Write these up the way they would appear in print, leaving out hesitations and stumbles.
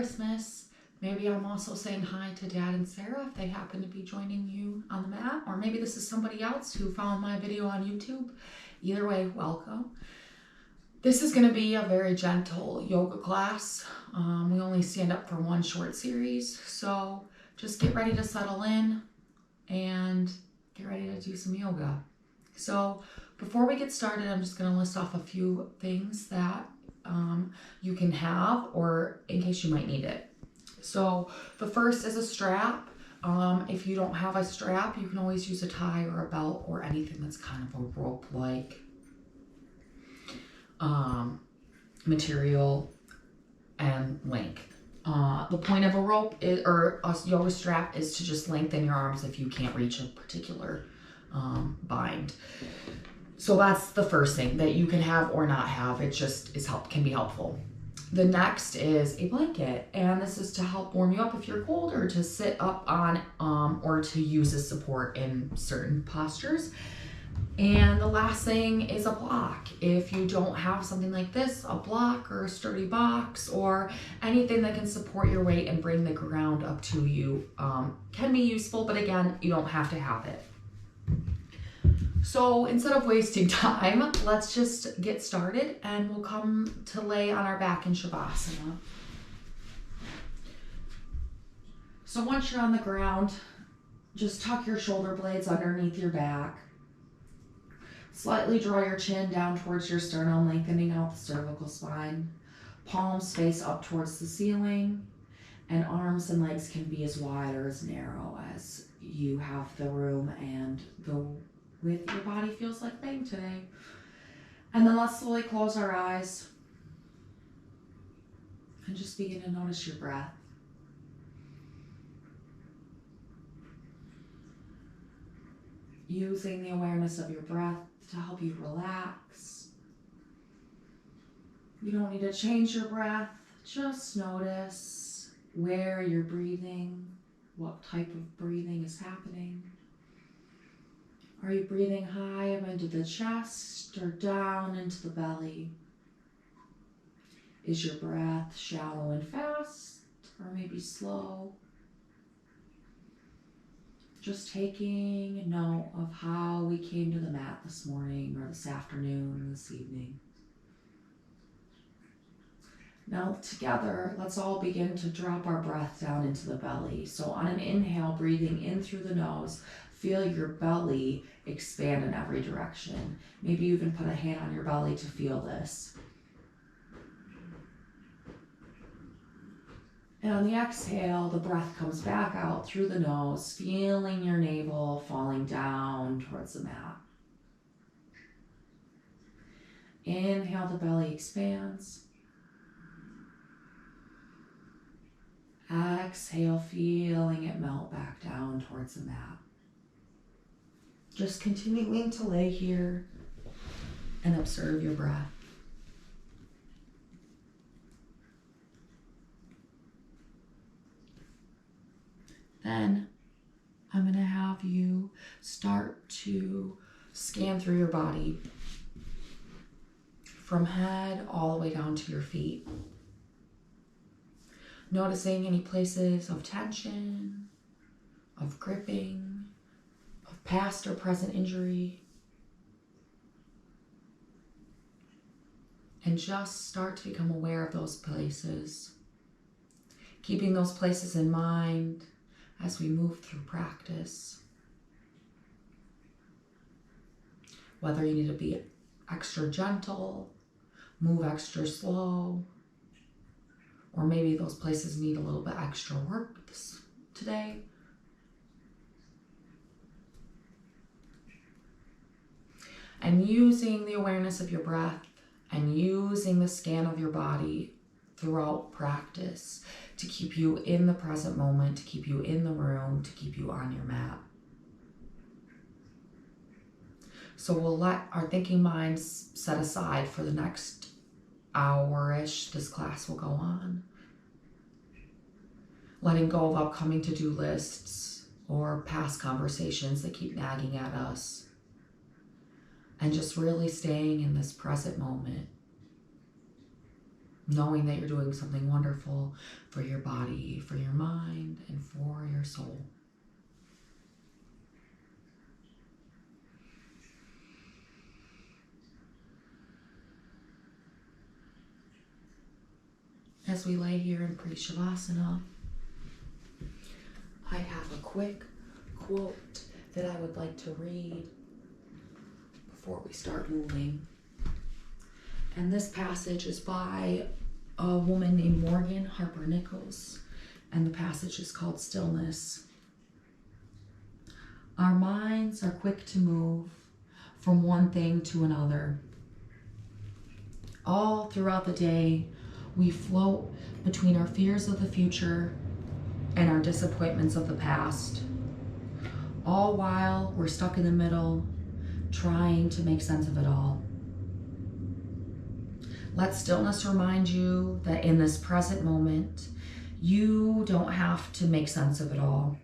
Christmas. Maybe I'm also saying hi to Dad and Sarah if they happen to be joining you on the mat, or maybe this is somebody else who found my video on YouTube. Either way, welcome. This is going to be a very gentle yoga class. We only stand up for one short series, so just get ready to settle in and get ready to do some yoga. So before we get started, I'm just going to list off a few things that you can have, or in case you might need it. So the first is a strap. If you don't have a strap, you can always use a tie or a belt or anything that's kind of a rope-like material and length. The point of a rope is, or a yoga strap, is to just lengthen your arms if you can't reach a particular bind. So that's the first thing that you can have or not have. It just can be helpful. The next is a blanket, and this is to help warm you up if you're cold, or to sit up on, or to use as support in certain postures. And the last thing is a block. If you don't have something like this, a block or a sturdy box or anything that can support your weight and bring the ground up to you can be useful, but again, you don't have to have it. So instead of wasting time, let's just get started, and we'll come to lay on our back in Shavasana. So once you're on the ground, just tuck your shoulder blades underneath your back. Slightly draw your chin down towards your sternum, lengthening out the cervical spine. Palms face up towards the ceiling, and arms and legs can be as wide or as narrow as you have the room and the width your body feels like laying today. And then let's slowly close our eyes and just begin to notice your breath. Using the awareness of your breath to help you relax. You don't need to change your breath, just notice where you're breathing, what type of breathing is happening. Are you breathing high up into the chest or down into the belly? Is your breath shallow and fast, or maybe slow? Just taking note of how we came to the mat this morning or this afternoon or this evening. Now together, let's all begin to drop our breath down into the belly. So on an inhale, breathing in through the nose, feel your belly expand in every direction. Maybe you even put a hand on your belly to feel this. And on the exhale, the breath comes back out through the nose, feeling your navel falling down towards the mat. Inhale, the belly expands. Exhale, feeling it melt back down towards the mat. Just continuing to lay here and observe your breath. Then I'm going to have you start to scan through your body from head all the way down to your feet. Noticing any places of tension, of gripping, of past or present injury. And just start to become aware of those places. Keeping those places in mind as we move through practice. Whether you need to be extra gentle, move extra slow, or maybe those places need a little bit extra work today. And using the awareness of your breath and using the scan of your body throughout practice to keep you in the present moment, to keep you in the room, to keep you on your mat. So we'll let our thinking minds set aside for the next hour-ish this class will go on. Letting go of upcoming to-do lists or past conversations that keep nagging at us. And just really staying in this present moment. knowing that you're doing something wonderful for your body, for your mind, and for your soul. As we lay here in Pre-Shavasana, I have a quick quote that I would like to read before we start moving. And this passage is by a woman named Morgan Harper Nichols, and the passage is called Stillness. Our minds are quick to move from one thing to another. All throughout the day, we float between our fears of the future and our disappointments of the past, all while we're stuck in the middle, trying to make sense of it all. Let stillness remind you that in this present moment, you don't have to make sense of it all.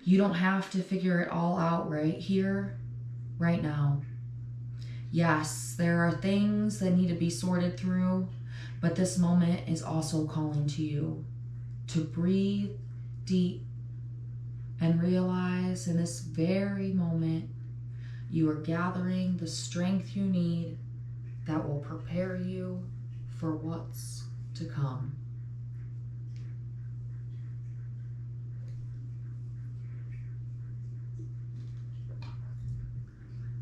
You don't have to figure it all out right here, right now. Yes, there are things that need to be sorted through, but this moment is also calling to you to breathe deep and realize in this very moment you are gathering the strength you need that will prepare you for what's to come.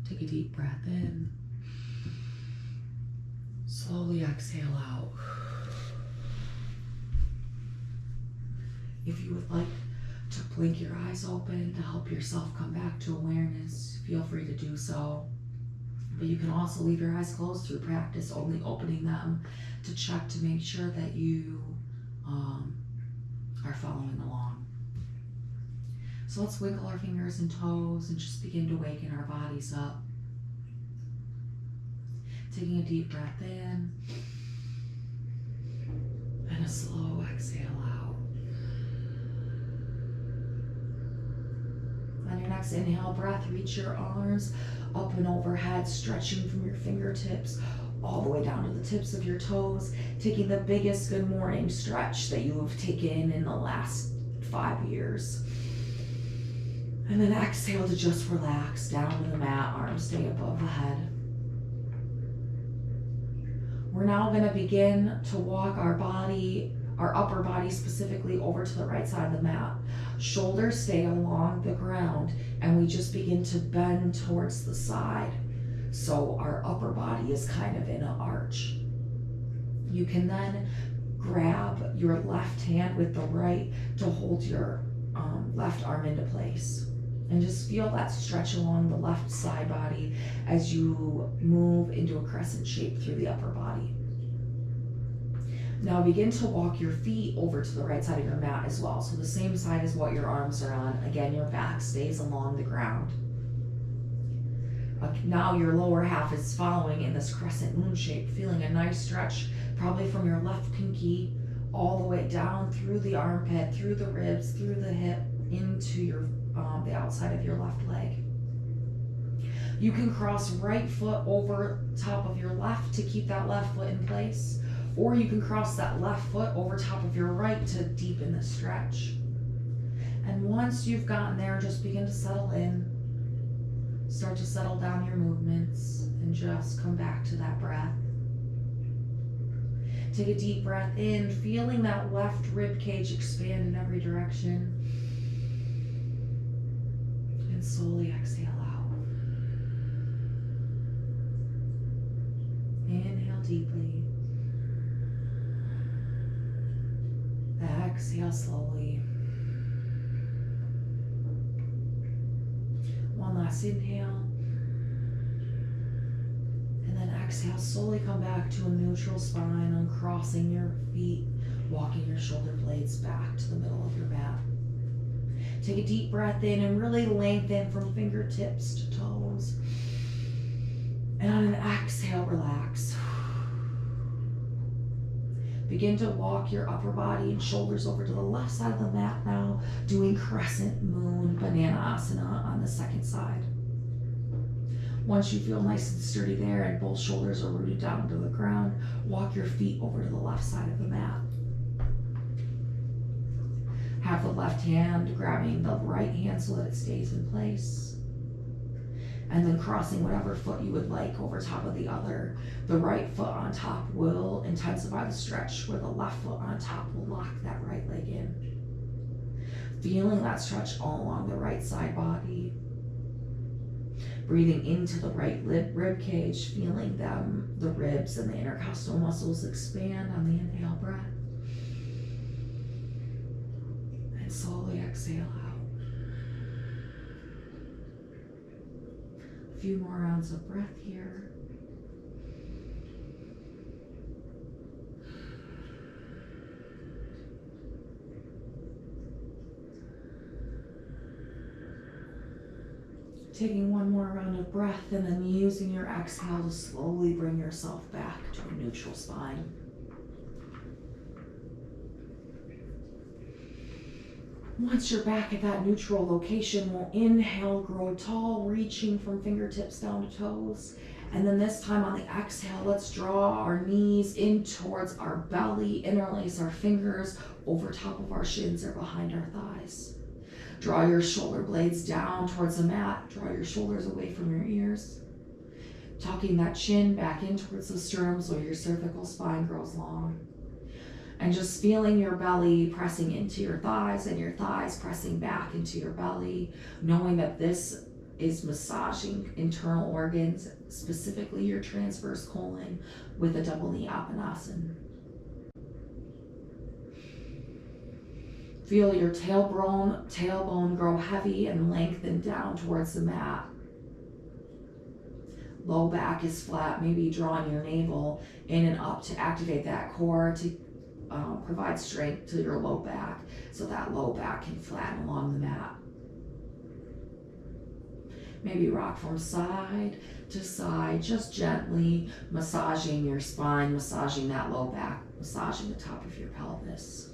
Take a deep breath in. Slowly exhale out. If you would like to blink your eyes open to help yourself come back to awareness, feel free to do so. But you can also leave your eyes closed through practice, only opening them to check to make sure that you are following along. So let's wiggle our fingers and toes and just begin to waken our bodies up. Taking a deep breath in and a slow exhale out. On your next inhale breath, reach your arms up and overhead, stretching from your fingertips all the way down to the tips of your toes, taking the biggest good morning stretch that you have taken in the last 5 years. And then exhale to just relax down to the mat, arms stay above the head. We're now going to begin to walk our body, our upper body specifically, over to the right side of the mat. Shoulders stay along the ground, and we just begin to bend towards the side. So our upper body is kind of in an arch. You can then grab your left hand with the right to hold your left arm into place. And just feel that stretch along the left side body as you move into a crescent shape through the upper body. Now begin to walk your feet over to the right side of your mat as well. So the same side as what your arms are on. Again, your back stays along the ground. Now your lower half is following in this crescent moon shape, feeling a nice stretch, probably from your left pinky all the way down through the armpit, through the ribs, through the hip, into your the outside of your left leg. You can cross right foot over top of your left to keep that left foot in place, or you can cross that left foot over top of your right to deepen the stretch. And once you've gotten there, just begin to settle in. Start to settle down your movements and just come back to that breath. Take a deep breath in, feeling that left rib cage expand in every direction. And slowly exhale out. Inhale deeply. Exhale slowly. One last inhale. And then exhale, slowly come back to a neutral spine, uncrossing your feet, walking your shoulder blades back to the middle of your mat. Take a deep breath in and really lengthen from fingertips to toes. And on an exhale, relax. Begin to walk your upper body and shoulders over to the left side of the mat now, doing crescent moon banana asana on the second side. Once you feel nice and sturdy there and both shoulders are rooted down into the ground, walk your feet over to the left side of the mat. Have the left hand grabbing the right hand so that it stays in place. And then crossing whatever foot you would like over top of the other. The right foot on top will intensify the stretch, where the left foot on top will lock that right leg in. Feeling that stretch all along the right side body. Breathing into the right rib cage, feeling the ribs and the intercostal muscles expand on the inhale breath. And slowly exhale out. A few more rounds of breath here. Taking one more round of breath and then using your exhale to slowly bring yourself back to a neutral spine. Once you're back at that neutral location, we'll inhale, grow tall, reaching from fingertips down to toes. And then this time on the exhale, let's draw our knees in towards our belly, interlace our fingers over top of our shins or behind our thighs. Draw your shoulder blades down towards the mat. Draw your shoulders away from your ears. Tucking that chin back in towards the sternum so your cervical spine grows long. And just feeling your belly pressing into your thighs and your thighs pressing back into your belly, knowing that this is massaging internal organs, specifically your transverse colon, with a double knee Apanasana. Feel your tailbone grow heavy and lengthen down towards the mat. Low back is flat, maybe drawing your navel in and up to activate that core to provide strength to your low back so that low back can flatten along the mat. Maybe rock from side to side, just gently massaging your spine, massaging that low back, massaging the top of your pelvis.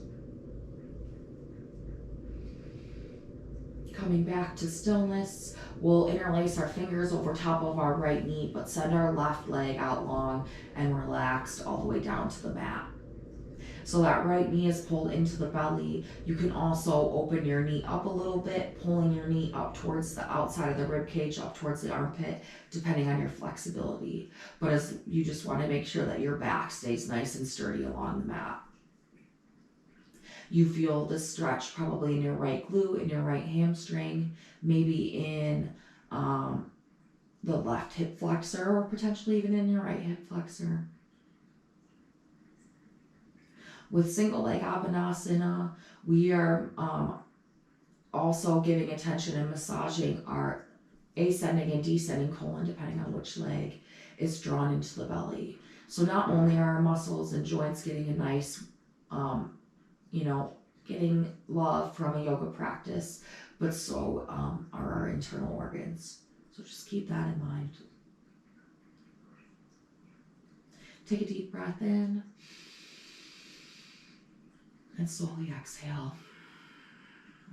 Coming back to stillness, we'll interlace our fingers over top of our right knee, but send our left leg out long and relaxed all the way down to the mat. So that right knee is pulled into the belly. You can also open your knee up a little bit, pulling your knee up towards the outside of the rib cage, up towards the armpit, depending on your flexibility. But as you just want to make sure that your back stays nice and sturdy along the mat. You feel the stretch probably in your right glute, in your right hamstring, maybe in the left hip flexor, or potentially even in your right hip flexor. With single leg Apanasana, we are also giving attention and massaging our ascending and descending colon, depending on which leg is drawn into the belly. So not only are our muscles and joints getting a nice, getting love from a yoga practice, but so are our internal organs. So just keep that in mind. Take a deep breath in. And slowly exhale.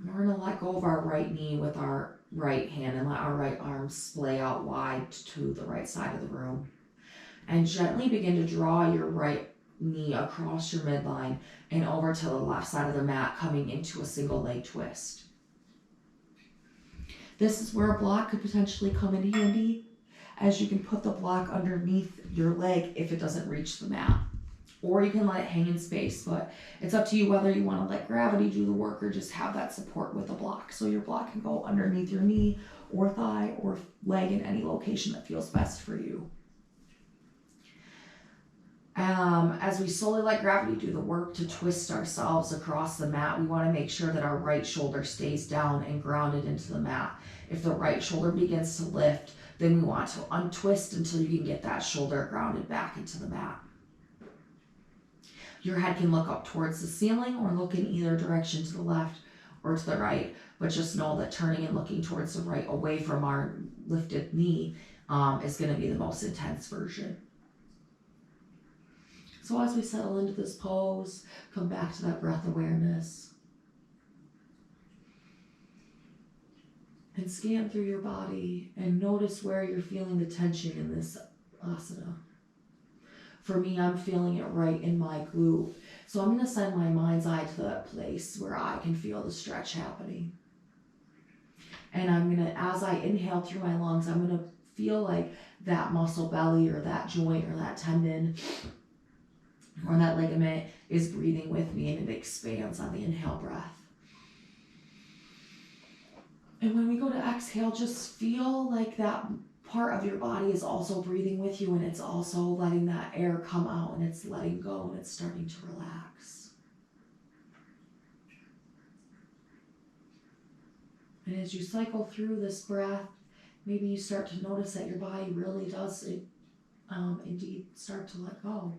We're going to let go of our right knee with our right hand and let our right arm splay out wide to the right side of the room. And gently begin to draw your right knee across your midline and over to the left side of the mat, coming into a single leg twist. This is where a block could potentially come in handy, as you can put the block underneath your leg if it doesn't reach the mat. Or you can let it hang in space, but it's up to you whether you want to let gravity do the work or just have that support with a block. So your block can go underneath your knee or thigh or leg in any location that feels best for you. As we slowly let gravity do the work to twist ourselves across the mat, we want to make sure that our right shoulder stays down and grounded into the mat. If the right shoulder begins to lift, then we want to untwist until you can get that shoulder grounded back into the mat. Your head can look up towards the ceiling or look in either direction, to the left or to the right, but just know that turning and looking towards the right away from our lifted knee is going to be the most intense version. So as we settle into this pose, come back to that breath awareness. And scan through your body and notice where you're feeling the tension in this asana. For me, I'm feeling it right in my glute. So I'm going to send my mind's eye to that place where I can feel the stretch happening. And I'm going to, as I inhale through my lungs, I'm going to feel like that muscle belly or that joint or that tendon or that ligament is breathing with me, and it expands on the inhale breath. And when we go to exhale, just feel like that part of your body is also breathing with you, and it's also letting that air come out, and it's letting go, and it's starting to relax. And as you cycle through this breath, maybe you start to notice that your body really does indeed start to let go.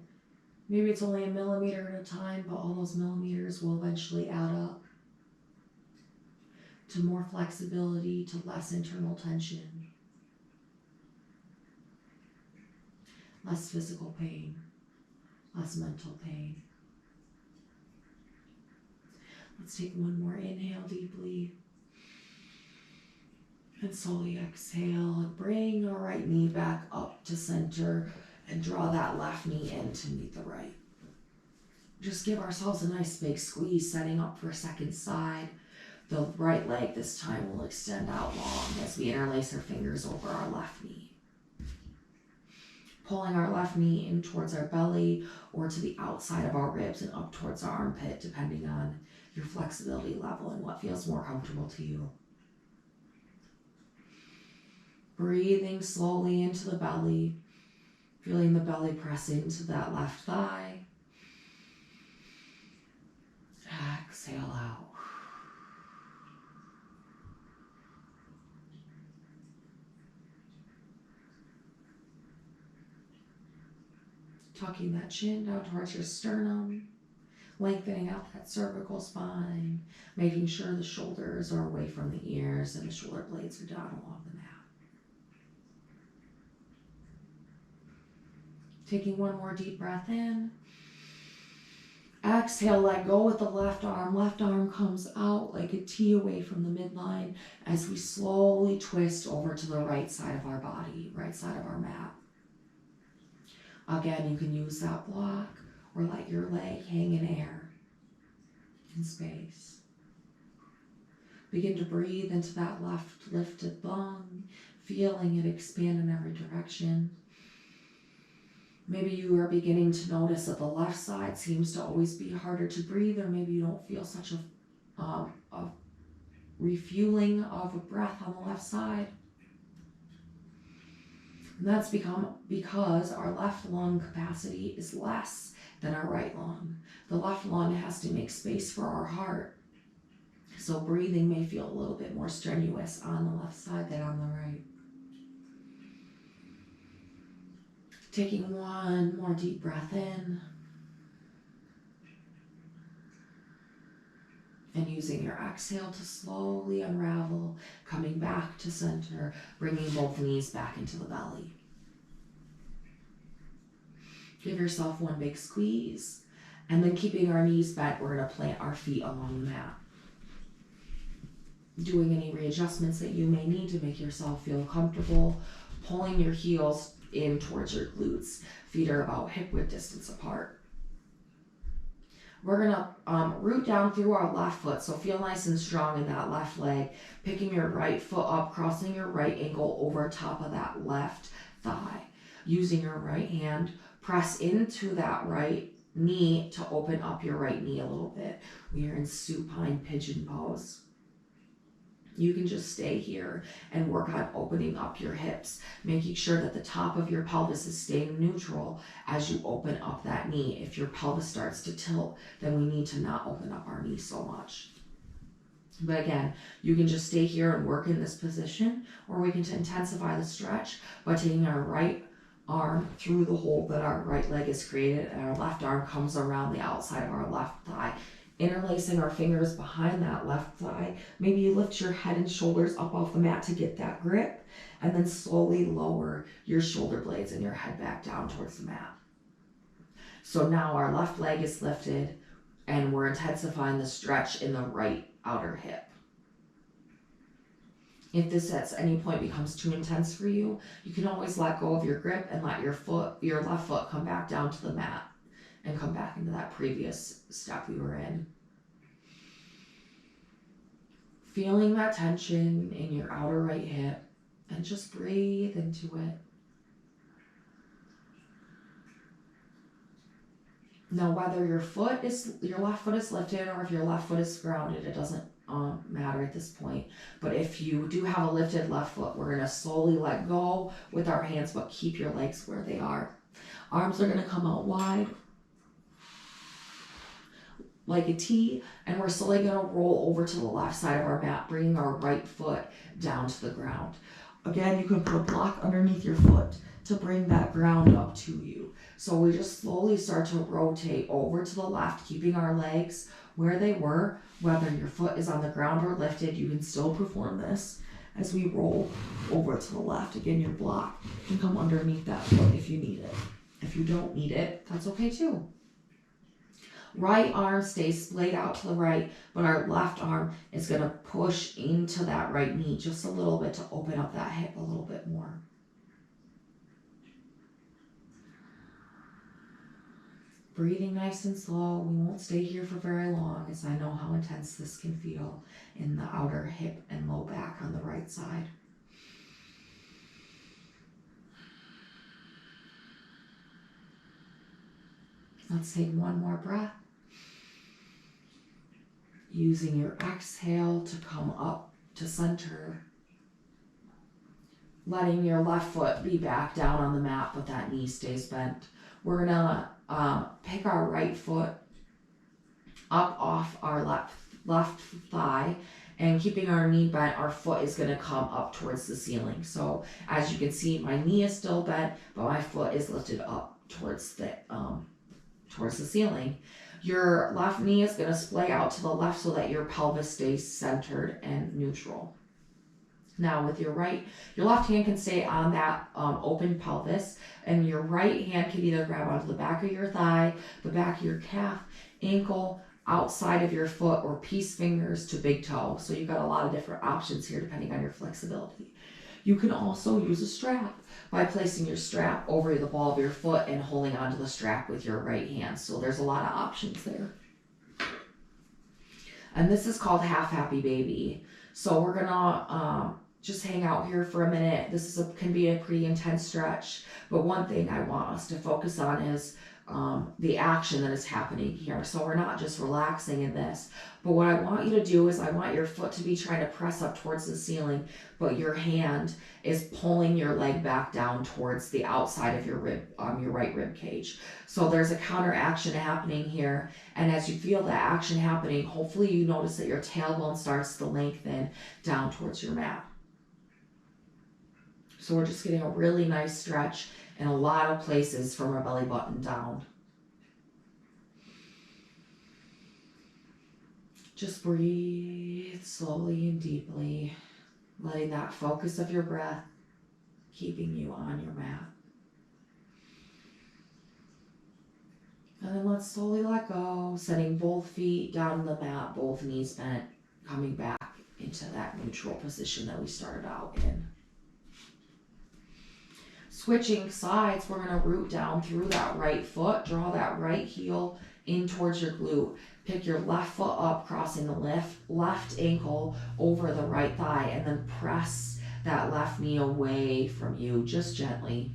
Maybe it's only a millimeter at a time, but all those millimeters will eventually add up to more flexibility, to less internal tension, less physical pain, less mental pain. Let's take one more inhale deeply. And slowly exhale and bring our right knee back up to center and draw that left knee in to meet the right. Just give ourselves a nice big squeeze, setting up for a second side. The right leg this time will extend out long as we interlace our fingers over our left knee. Pulling our left knee in towards our belly or to the outside of our ribs and up towards our armpit, depending on your flexibility level and what feels more comfortable to you. Breathing slowly into the belly, feeling the belly press into that left thigh. Exhale out. Tucking that chin down towards your sternum, lengthening out that cervical spine, making sure the shoulders are away from the ears and the shoulder blades are down along the mat. Taking one more deep breath in. Exhale, let go with the left arm. Left arm comes out like a T away from the midline as we slowly twist over to the right side of our body, right side of our mat. Again, you can use that block or let your leg hang in air, in space. Begin to breathe into that left lifted lung, feeling it expand in every direction. Maybe you are beginning to notice that the left side seems to always be harder to breathe, or maybe you don't feel such a refueling of a breath on the left side. And that's because our left lung capacity is less than our right lung. The left lung has to make space for our heart. So breathing may feel a little bit more strenuous on the left side than on the right. Taking one more deep breath in. And using your exhale to slowly unravel, coming back to center, bringing both knees back into the belly. Give yourself one big squeeze, and then keeping our knees bent, we're going to plant our feet along the mat. Doing any readjustments that you may need to make yourself feel comfortable, pulling your heels in towards your glutes. Feet are about hip width distance apart. We're gonna root down through our left foot, so feel nice and strong in that left leg, picking your right foot up, crossing your right ankle over top of that left thigh. Using your right hand, press into that right knee to open up your right knee a little bit. We are in supine pigeon pose. You can just stay here and work on opening up your hips, making sure that the top of your pelvis is staying neutral as you open up that knee. If your pelvis starts to tilt, then we need to not open up our knee so much. But again, you can just stay here and work in this position, or we can intensify the stretch by taking our right arm through the hole that our right leg has created, and our left arm comes around the outside of our left thigh, interlacing our fingers behind that left thigh. Maybe you lift your head and shoulders up off the mat to get that grip, and then slowly lower your shoulder blades and your head back down towards the mat. So now our left leg is lifted, and we're intensifying the stretch in the right outer hip. If this at any point becomes too intense for you, you can always let go of your grip and let your left foot come back down to the mat and come back into that previous step we were in. Feeling that tension in your outer right hip and just breathe into it. Now, whether your left foot is lifted or if your left foot is grounded, it doesn't matter at this point. But if you do have a lifted left foot, we're going to slowly let go with our hands, but keep your legs where they are. Arms are going to come out wide like a T, and we're slowly going to roll over to the left side of our mat, bringing our right foot down to the ground. Again, you can put a block underneath your foot to bring that ground up to you. So we just slowly start to rotate over to the left, keeping our legs where they were. Whether your foot is on the ground or lifted, you can still perform this as we roll over to the left. Again, your block can come underneath that foot if you need it. If you don't need it, that's okay too. Right arm stays splayed out to the right, but our left arm is going to push into that right knee just a little bit to open up that hip a little bit more. Breathing nice and slow. We won't stay here for very long, as I know how intense this can feel in the outer hip and low back on the right side. Let's take one more breath. Using your exhale to come up to center. Letting your left foot be back down on the mat, but that knee stays bent. We're gonna pick our right foot up off our left thigh, and keeping our knee bent, our foot is gonna come up towards the ceiling. So as you can see, my knee is still bent, but my foot is lifted up towards the ceiling. Your left knee is gonna splay out to the left so that your pelvis stays centered and neutral. Now with your left hand can stay on that open pelvis, and your right hand can either grab onto the back of your thigh, the back of your calf, ankle, outside of your foot, or peace fingers to big toe. So you've got a lot of different options here depending on your flexibility. You can also use a strap by placing your strap over the ball of your foot and holding onto the strap with your right hand. So there's a lot of options there. And this is called Half Happy Baby. So we're gonna just hang out here for a minute. This can be a pretty intense stretch, but one thing I want us to focus on is the action that is happening here. So we're not just relaxing in this, but what I want you to do is I want your foot to be trying to press up towards the ceiling, but your hand is pulling your leg back down towards the outside of your right rib cage. So there's a counter action happening here, and as you feel that action happening, hopefully you notice that your tailbone starts to lengthen down towards your mat. So we're just getting a really nice stretch in a lot of places from our belly button down. Just breathe slowly and deeply, letting that focus of your breath keeping you on your mat. And then let's slowly let go, setting both feet down on the mat, both knees bent, coming back into that neutral position that we started out in. Switching sides, we're going to root down through that right foot, draw that right heel in towards your glute. Pick your left foot up, crossing the left ankle over the right thigh, and then press that left knee away from you, just gently.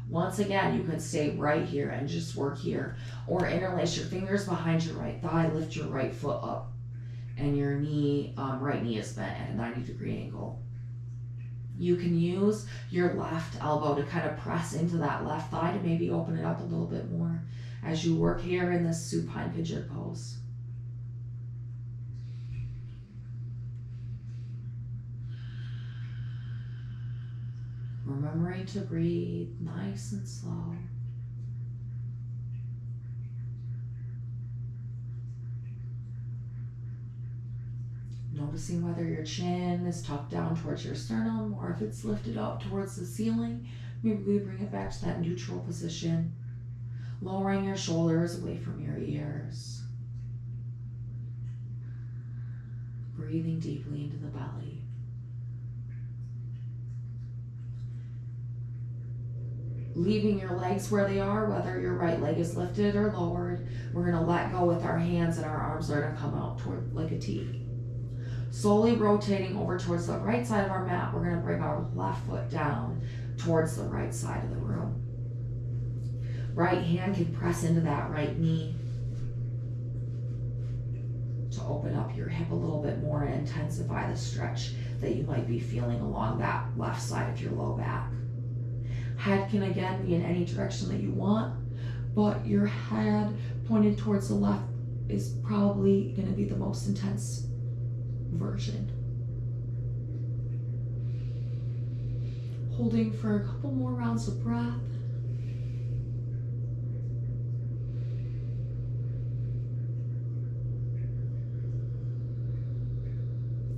Once again, you can stay right here and just work here, or interlace your fingers behind your right thigh, lift your right foot up, and your right knee is bent at a 90-degree angle. You can use your left elbow to kind of press into that left thigh to maybe open it up a little bit more as you work here in this supine pigeon pose. Remembering to breathe nice and slow. Noticing whether your chin is tucked down towards your sternum or if it's lifted up towards the ceiling. Maybe we bring it back to that neutral position. Lowering your shoulders away from your ears. breathing deeply into the belly. Leaving your legs where they are, whether your right leg is lifted or lowered. We're going to let go with our hands, and our arms are going to come out toward like a T. Slowly rotating over towards the right side of our mat, we're going to bring our left foot down towards the right side of the room. Right hand can press into that right knee to open up your hip a little bit more and intensify the stretch that you might be feeling along that left side of your low back. Head can again be in any direction that you want, but your head pointed towards the left is probably going to be the most intense version. Holding for a couple more rounds of breath.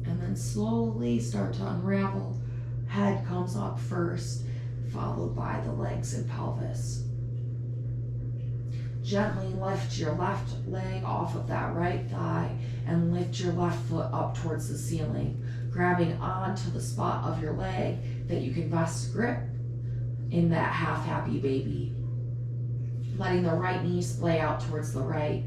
And then slowly start to unravel. Head comes up first, followed by the legs and pelvis. Gently lift your left leg off of that right thigh and lift your left foot up towards the ceiling, grabbing onto the spot of your leg that you can best grip in that half happy baby. Letting the right knee splay out towards the right,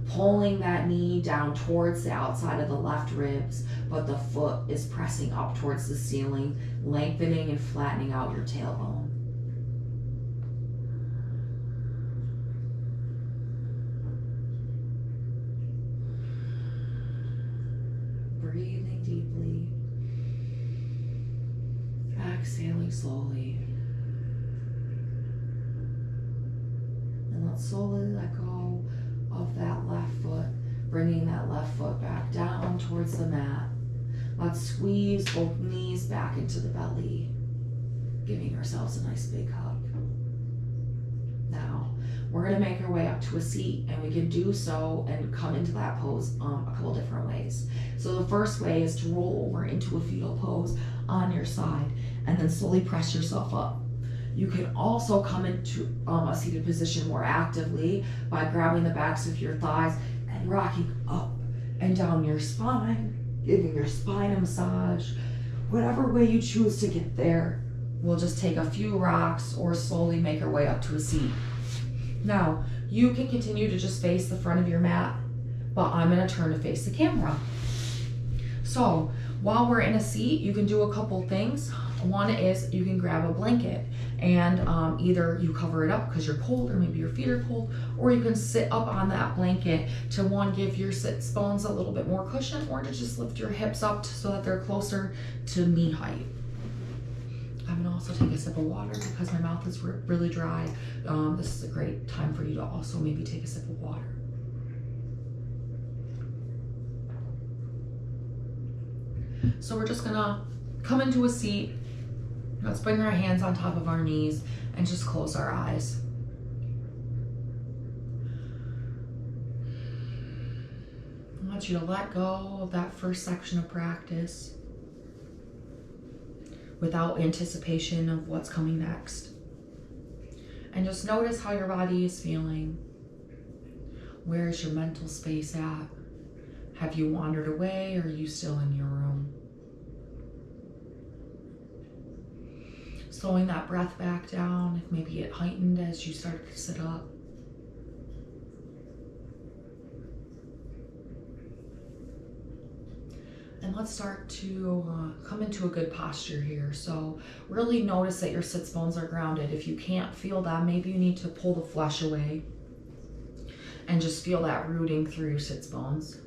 pulling that knee down towards the outside of the left ribs, but the foot is pressing up towards the ceiling, lengthening and flattening out your tailbone. Breathing deeply, exhaling slowly, and let's slowly let go of that left foot, bringing that left foot back down towards the mat. Let's squeeze both knees back into the belly, giving ourselves a nice big hug. Now, we're going to make our way up to a seat, and we can do so and come into that pose a couple different ways. So the first way is to roll over into a fetal pose on your side, and then slowly press yourself up. You can also come into a seated position more actively by grabbing the backs of your thighs and rocking up and down your spine, giving your spine a massage. Whatever way you choose to get there, we'll just take a few rocks or slowly make our way up to a seat. Now, you can continue to just face the front of your mat, but I'm going to turn to face the camera. So, while we're in a seat, you can do a couple things. One is you can grab a blanket and either you cover it up because you're cold or maybe your feet are cold, or you can sit up on that blanket to give your sits bones a little bit more cushion, or to just lift your hips up so that they're closer to knee height. I'm gonna also take a sip of water because my mouth is really dry. This is a great time for you to also maybe take a sip of water. So we're just gonna come into a seat. Let's bring our hands on top of our knees and just close our eyes. I want you to let go of that first section of practice without anticipation of what's coming next. And just notice how your body is feeling. Where is your mental space at? Have you wandered away, or are you still in your room? Slowing that breath back down, if maybe it heightened as you started to sit up. And let's start to come into a good posture here. So really notice that your sits bones are grounded. If you can't feel that, maybe you need to pull the flesh away and just feel that rooting through your sits bones.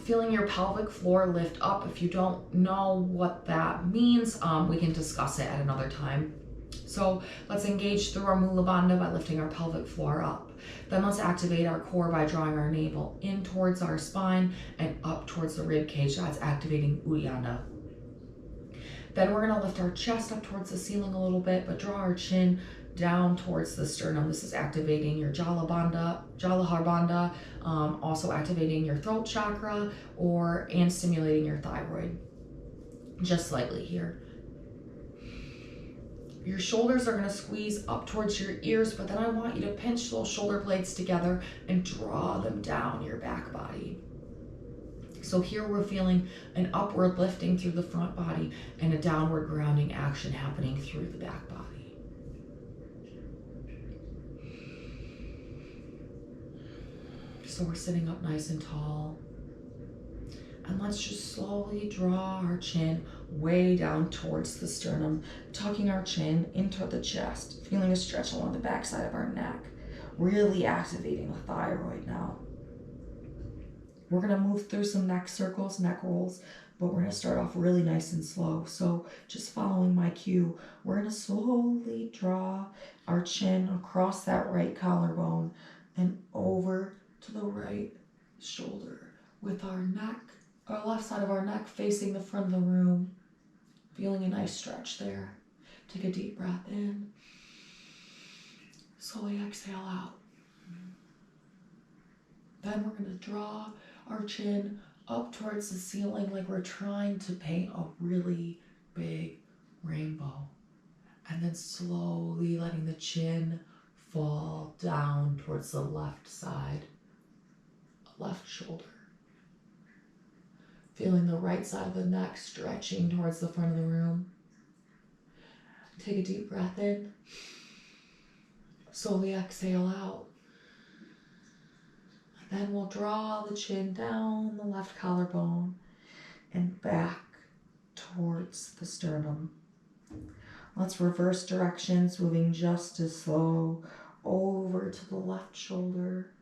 Feeling your pelvic floor lift up. If you don't know what that means, we can discuss it at another time. So let's engage through our Mula Bandha by lifting our pelvic floor up. Then let's activate our core by drawing our navel in towards our spine and up towards the rib cage. That's activating Uddiyana. Then we're gonna lift our chest up towards the ceiling a little bit, but draw our chin down towards the sternum. This is activating your Jalabandha, Jalaharbandha, also activating your throat chakra and stimulating your thyroid. Just slightly here. Your shoulders are going to squeeze up towards your ears, but then I want you to pinch those shoulder blades together and draw them down your back body. So here we're feeling an upward lifting through the front body and a downward grounding action happening through the back body. So we're sitting up nice and tall. And let's just slowly draw our chin way down towards the sternum, tucking our chin into the chest, feeling a stretch along the backside of our neck, really activating the thyroid now. We're gonna move through some neck circles, neck rolls, but we're gonna start off really nice and slow. So just following my cue, we're gonna slowly draw our chin across that right collarbone and over to the right shoulder with our left side of our neck facing the front of the room, feeling a nice stretch there. Take a deep breath in, slowly exhale out. Then we're gonna draw our chin up towards the ceiling like we're trying to paint a really big rainbow. And then slowly letting the chin fall down towards the left side, left shoulder. Feeling the right side of the neck stretching towards the front of the room. Take a deep breath in. Slowly exhale out. Then we'll draw the chin down the left collarbone and back towards the sternum. Let's reverse directions, moving just as slow over to the left shoulder.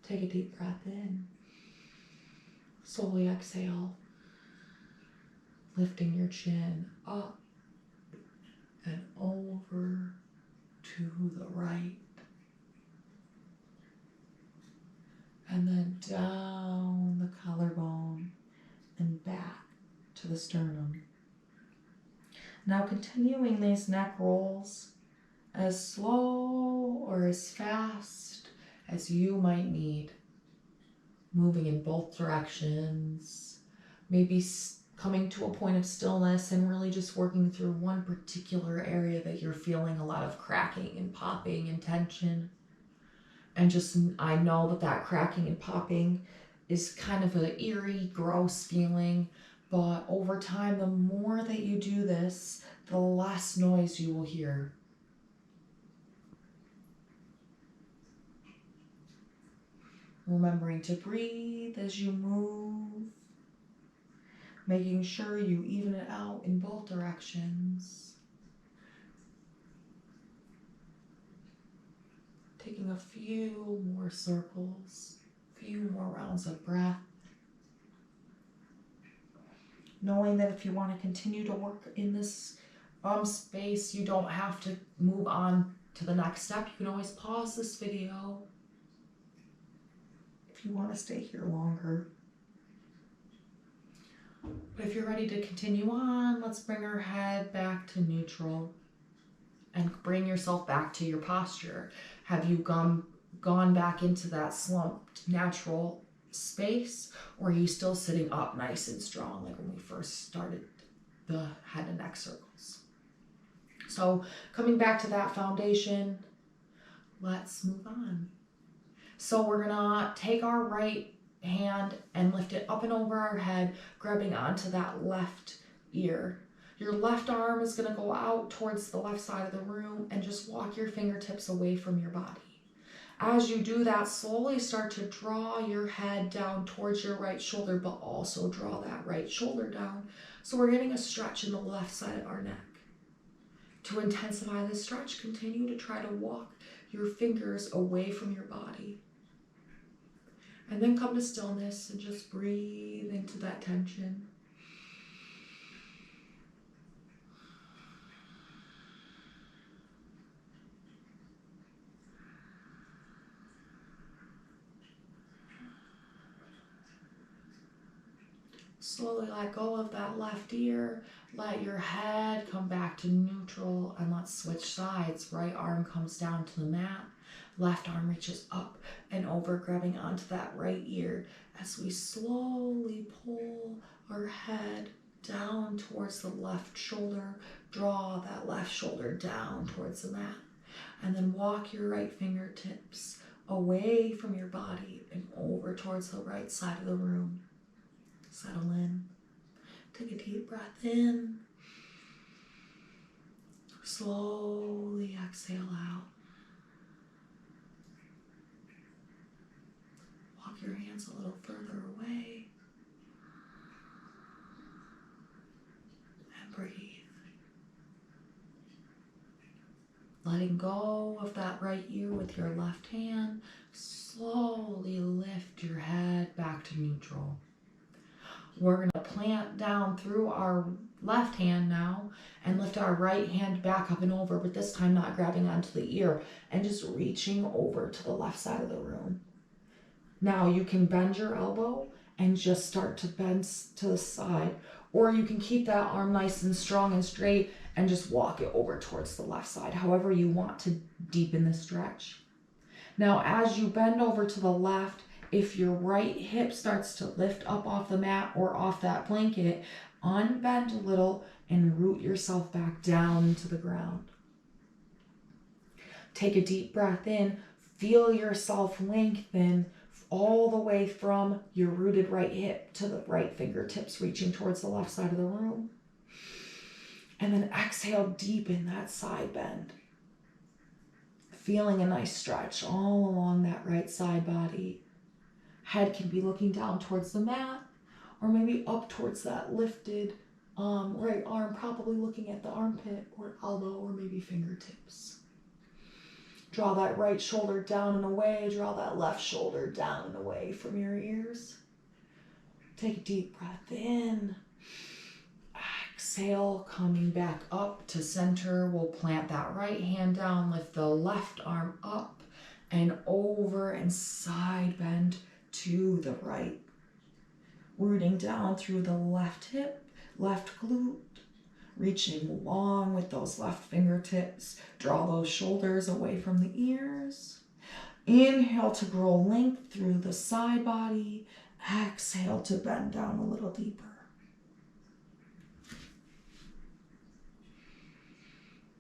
Take a deep breath in. Slowly exhale, lifting your chin up and over to the right. And then down the collarbone and back to the sternum. Now continuing these neck rolls as slow or as fast as you might need. Moving in both directions, maybe coming to a point of stillness and really just working through one particular area that you're feeling a lot of cracking and popping and tension. And just, I know that cracking and popping is kind of an eerie, gross feeling, but over time, the more that you do this, the less noise you will hear. Remembering to breathe as you move, making sure you even it out in both directions. Taking a few more circles, a few more rounds of breath. Knowing that if you want to continue to work in this space, you don't have to move on to the next step. You can always pause this video if you want to stay here longer. But if you're ready to continue on, let's bring our head back to neutral and bring yourself back to your posture. Have you gone back into that slumped natural space, or are you still sitting up nice and strong like when we first started the head and neck circles? So coming back to that foundation, let's move on. So we're gonna take our right hand and lift it up and over our head, grabbing onto that left ear. Your left arm is gonna go out towards the left side of the room and just walk your fingertips away from your body. As you do that, slowly start to draw your head down towards your right shoulder, but also draw that right shoulder down. So we're getting a stretch in the left side of our neck. To intensify this stretch, continue to try to walk your fingers away from your body. And then come to stillness and just breathe into that tension. Slowly let go of that left ear. Let your head come back to neutral, and let's switch sides. Right arm comes down to the mat. Left arm reaches up and over, grabbing onto that right ear as we slowly pull our head down towards the left shoulder. Draw that left shoulder down towards the mat. And then walk your right fingertips away from your body and over towards the right side of the room. Settle in. Take a deep breath in. Slowly exhale out. Walk your hands a little further away. And breathe. Letting go of that right ear with your left hand, slowly lift your head back to neutral. We're going to plant down through our left hand now and lift our right hand back up and over, but this time not grabbing onto the ear and just reaching over to the left side of the room. Now you can bend your elbow and just start to bend to the side, or you can keep that arm nice and strong and straight and just walk it over towards the left side, however you want to deepen the stretch. Now, as you bend over to the left, if your right hip starts to lift up off the mat or off that blanket, unbend a little and root yourself back down into the ground. Take a deep breath in, feel yourself lengthen all the way from your rooted right hip to the right fingertips reaching towards the left side of the room. And then exhale, deepen that side bend. Feeling a nice stretch all along that right side body. Head can be looking down towards the mat or maybe up towards that lifted right arm, probably looking at the armpit or elbow or maybe fingertips. Draw that right shoulder down and away. Draw that left shoulder down and away from your ears. Take a deep breath in. Exhale, coming back up to center. We'll plant that right hand down, lift the left arm up and over and side bend to the right. Rooting down through the left hip, left glute, reaching long with those left fingertips. Draw those shoulders away from the ears. Inhale to grow length through the side body. Exhale to bend down a little deeper.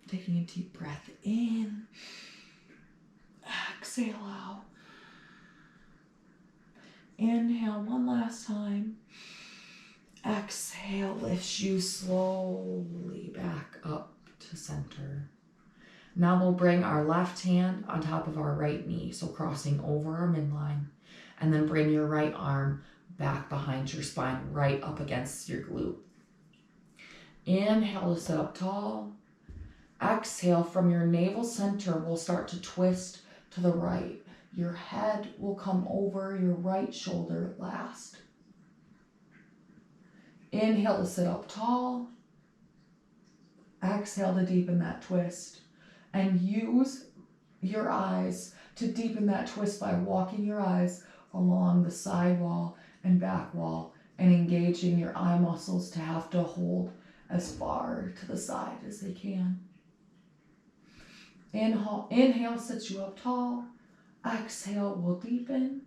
Taking a deep breath in. Exhale out. Inhale one last time. Exhale lifts you slowly back up to center. Now we'll bring our left hand on top of our right knee, so crossing over our midline, and then bring your right arm back behind your spine, right up against your glute. Inhale to sit up tall. Exhale from your navel center, we'll start to twist to the right. Your head will come over your right shoulder last. Inhale to sit up tall. Exhale to deepen that twist. And use your eyes to deepen that twist by walking your eyes along the side wall and back wall and engaging your eye muscles to have to hold as far to the side as they can. Inhale sits you up tall. Exhale will deepen.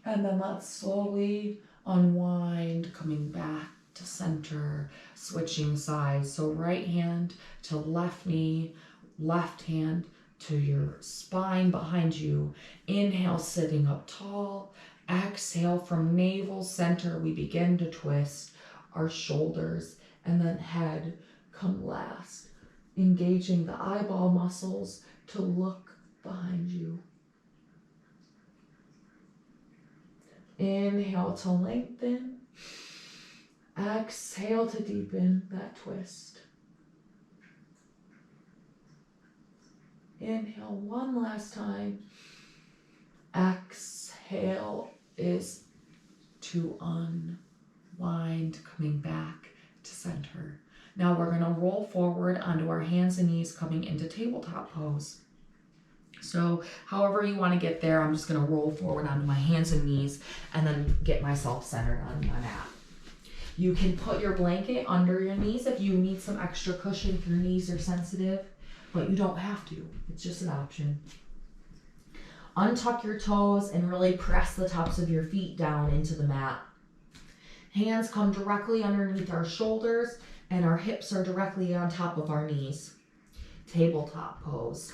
And then let's slowly unwind, coming back to center, switching sides. So right hand to left knee, left hand to your spine behind you. Inhale, sitting up tall. Exhale from navel center, we begin to twist our shoulders and then head come last. Engaging the eyeball muscles to look behind you. Inhale to lengthen. Exhale to deepen that twist. Inhale one last time. Exhale is to unwind, coming back to center. Now we're going to roll forward onto our hands and knees, coming into tabletop pose. So however you want to get there, I'm just going to roll forward onto my hands and knees and then get myself centered on my mat. You can put your blanket under your knees if you need some extra cushion if your knees are sensitive, but you don't have to. It's just an option. Untuck your toes and really press the tops of your feet down into the mat. Hands come directly underneath our shoulders and our hips are directly on top of our knees. Tabletop pose.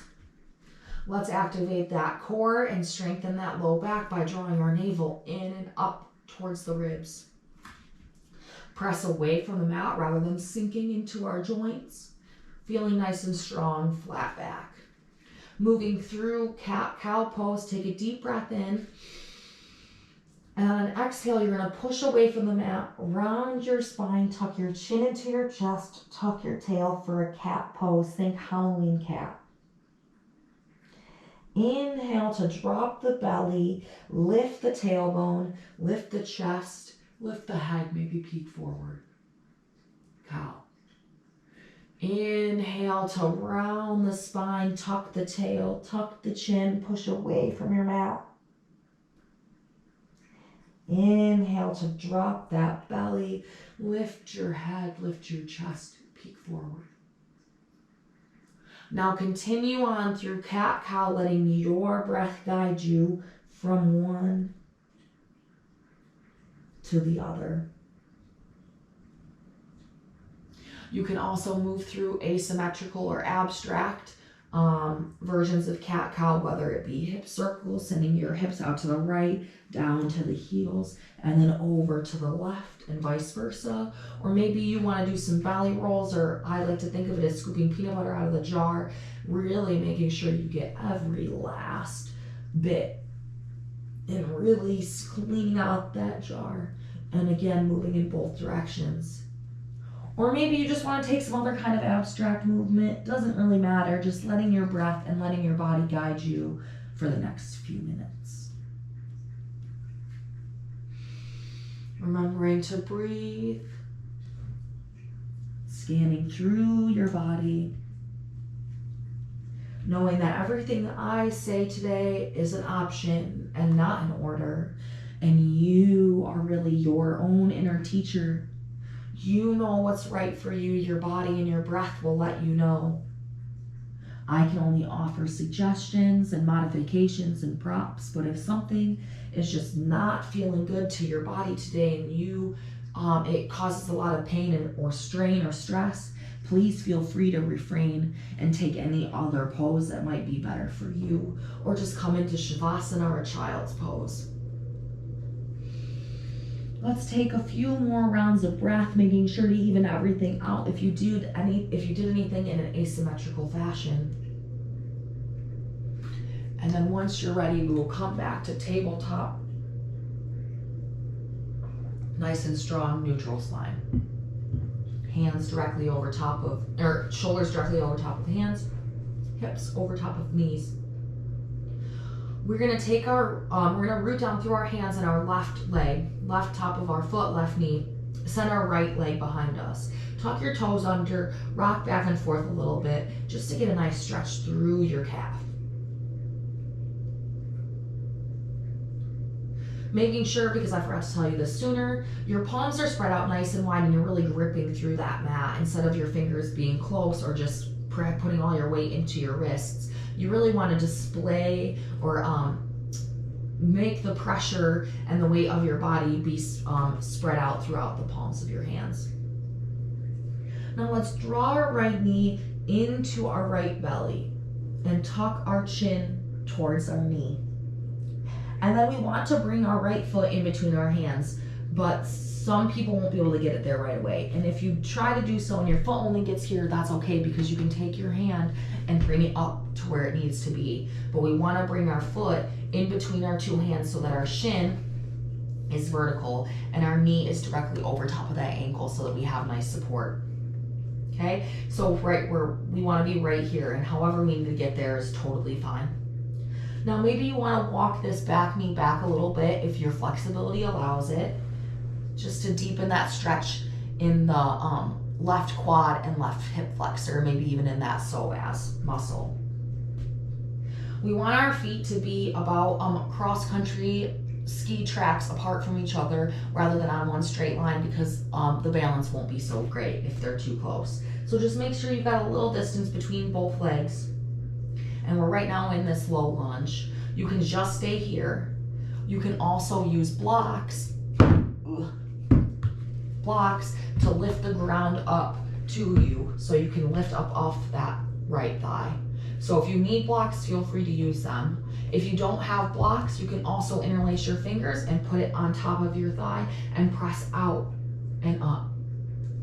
Let's activate that core and strengthen that low back by drawing our navel in and up towards the ribs. Press away from the mat rather than sinking into our joints. Feeling nice and strong, flat back. Moving through cat-cow pose, take a deep breath in. And on an exhale, you're going to push away from the mat, round your spine, tuck your chin into your chest, tuck your tail for a cat pose. Think howling cat. Inhale to drop the belly, lift the tailbone, lift the chest, lift the head, maybe peek forward. Cow. Inhale to round the spine, tuck the tail, tuck the chin, push away from your mat. Inhale to drop that belly, lift your head, lift your chest, peek forward. Now continue on through cat-cow, letting your breath guide you from one to the other. You can also move through asymmetrical or abstract versions of cat-cow, whether it be hip circles, sending your hips out to the right, down to the heels, and then over to the left and vice versa. Or maybe you want to do some belly rolls, or I like to think of it as scooping peanut butter out of the jar, really making sure you get every last bit and really cleaning out that jar. And again, moving in both directions. Or maybe you just want to take some other kind of abstract movement. Doesn't really matter. Just letting your breath and letting your body guide you for the next few minutes. Remembering to breathe. Scanning through your body. Knowing that everything that I say today is an option and not an order. And you are really your own inner teacher. You know what's right for you. Your body and your breath will let you know. I can only offer suggestions and modifications and props, but if something is just not feeling good to your body today and you, it causes a lot of pain or strain or stress, please feel free to refrain and take any other pose that might be better for you, or just come into Shavasana or a child's pose. Let's take a few more rounds of breath, making sure to even everything out if you did anything in an asymmetrical fashion. And then once you're ready, we will come back to tabletop. Nice and strong, neutral spine. Hands directly over top of, or shoulders directly over top of hands, hips over top of knees. We're gonna take we're gonna root down through our hands and our left leg, left top of our foot, left knee, send our right leg behind us. Tuck your toes under, rock back and forth a little bit, just to get a nice stretch through your calf. Making sure, because I forgot to tell you this sooner, your palms are spread out nice and wide and you're really gripping through that mat instead of your fingers being close or just putting all your weight into your wrists. You really want to display or make the pressure and the weight of your body be spread out throughout the palms of your hands. Now let's draw our right knee into our right belly and tuck our chin towards our knee. And then we want to bring our right foot in between our hands, but some people won't be able to get it there right away. And if you try to do so and your foot only gets here, that's okay, because you can take your hand and bring it up to where it needs to be. But we want to bring our foot in between our two hands so that our shin is vertical and our knee is directly over top of that ankle so that we have nice support. Okay, so right where we want to be right here, and however we need to get there is totally fine. Now maybe you want to walk this back knee back a little bit if your flexibility allows it, just to deepen that stretch in the left quad and left hip flexor, maybe even in that psoas muscle. We want our feet to be about cross-country ski tracks apart from each other rather than on one straight line, because the balance won't be so great if they're too close. So just make sure you've got a little distance between both legs. And we're right now in this low lunge. You can just stay here. You can also use blocks to lift the ground up to you so you can lift up off that right thigh. So if you need blocks, feel free to use them. If you don't have blocks, you can also interlace your fingers and put it on top of your thigh and press out and up.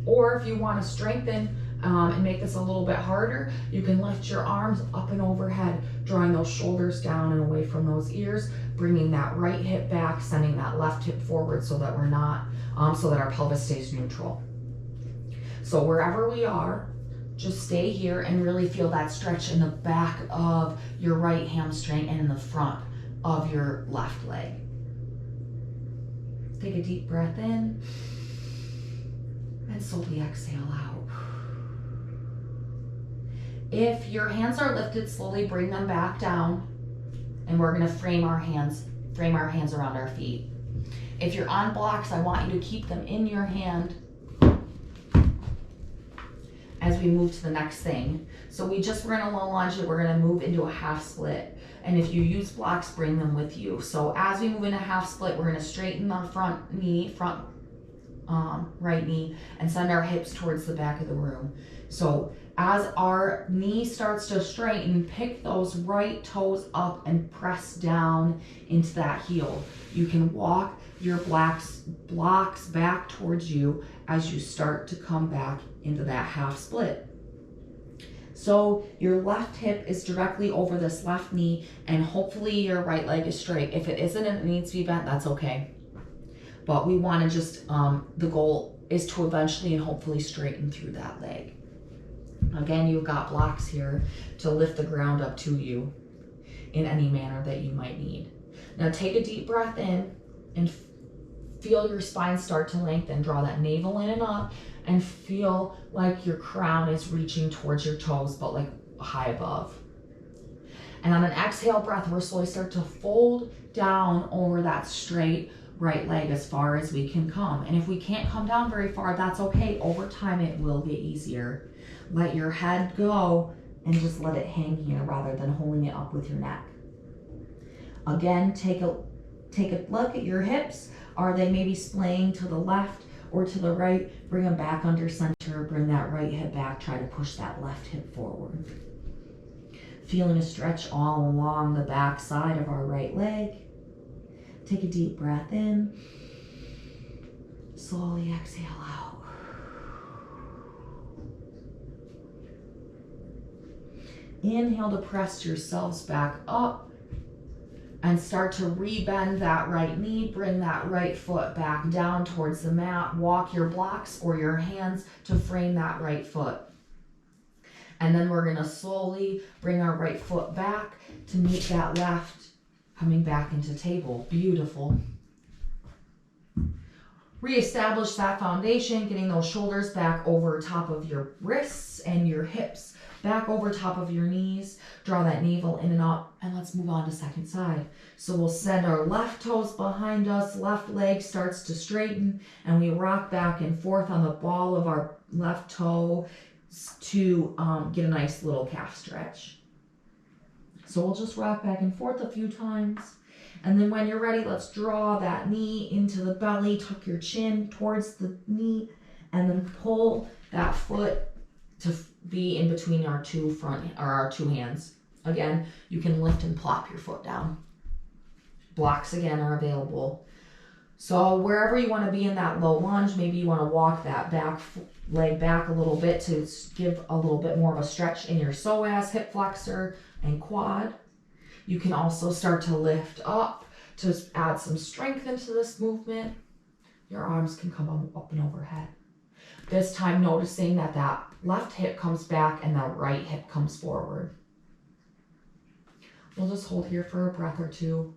Or if you want to strengthen and make this a little bit harder, you can lift your arms up and overhead, drawing those shoulders down and away from those ears, bringing that right hip back, sending that left hip forward so that we're not, so that our pelvis stays neutral. So wherever we are, just stay here and really feel that stretch in the back of your right hamstring and in the front of your left leg. Take a deep breath in and slowly exhale out. If your hands are lifted, slowly bring them back down, and we're gonna frame our hands around our feet. If you're on blocks, I want you to keep them in your hand as we move to the next thing. So we're in a low lunge, we're gonna move into a half split. And if you use blocks, bring them with you. So as we move into half split, we're gonna straighten our right knee, and send our hips towards the back of the room. So as our knee starts to straighten, pick those right toes up and press down into that heel. You can walk your blocks back towards you as you start to come back into that half split. So your left hip is directly over this left knee, and hopefully your right leg is straight. If it isn't and it needs to be bent, that's okay. But we want to just, the goal is to eventually and hopefully straighten through that leg. Again, you've got blocks here to lift the ground up to you in any manner that you might need. Now take a deep breath in and feel your spine start to lengthen. Draw that navel in and up, and feel like your crown is reaching towards your toes, but like high above. And on an exhale breath, we'll slowly start to fold down over that straight right leg as far as we can come. And if we can't come down very far, that's okay. Over time, it will get easier. Let your head go and just let it hang here rather than holding it up with your neck. Again, take a look at your hips. Are they maybe splaying to the left or to the right? Bring them back under center. Bring that right hip back. Try to push that left hip forward. Feeling a stretch all along the back side of our right leg. Take a deep breath in. Slowly exhale out. Inhale to press yourselves back up and start to rebend that right knee. Bring that right foot back down towards the mat. Walk your blocks or your hands to frame that right foot. And then we're gonna slowly bring our right foot back to meet that left, coming back into table. Beautiful. Reestablish that foundation, getting those shoulders back over top of your wrists and your hips, back over top of your knees. Draw that navel in and up, and let's move on to second side. So we'll send our left toes behind us, left leg starts to straighten, and we rock back and forth on the ball of our left toe to get a nice little calf stretch. So we'll just rock back and forth a few times. And then when you're ready, let's draw that knee into the belly, tuck your chin towards the knee, and then pull that foot to be in between our two hands. Again, you can lift and plop your foot down. Blocks again are available. So wherever you want to be in that low lunge, maybe you want to walk that back leg back a little bit to give a little bit more of a stretch in your psoas, hip flexor, and quad. You can also start to lift up to add some strength into this movement. Your arms can come up and overhead. This time noticing that that left hip comes back and that right hip comes forward. We'll just hold here for a breath or two.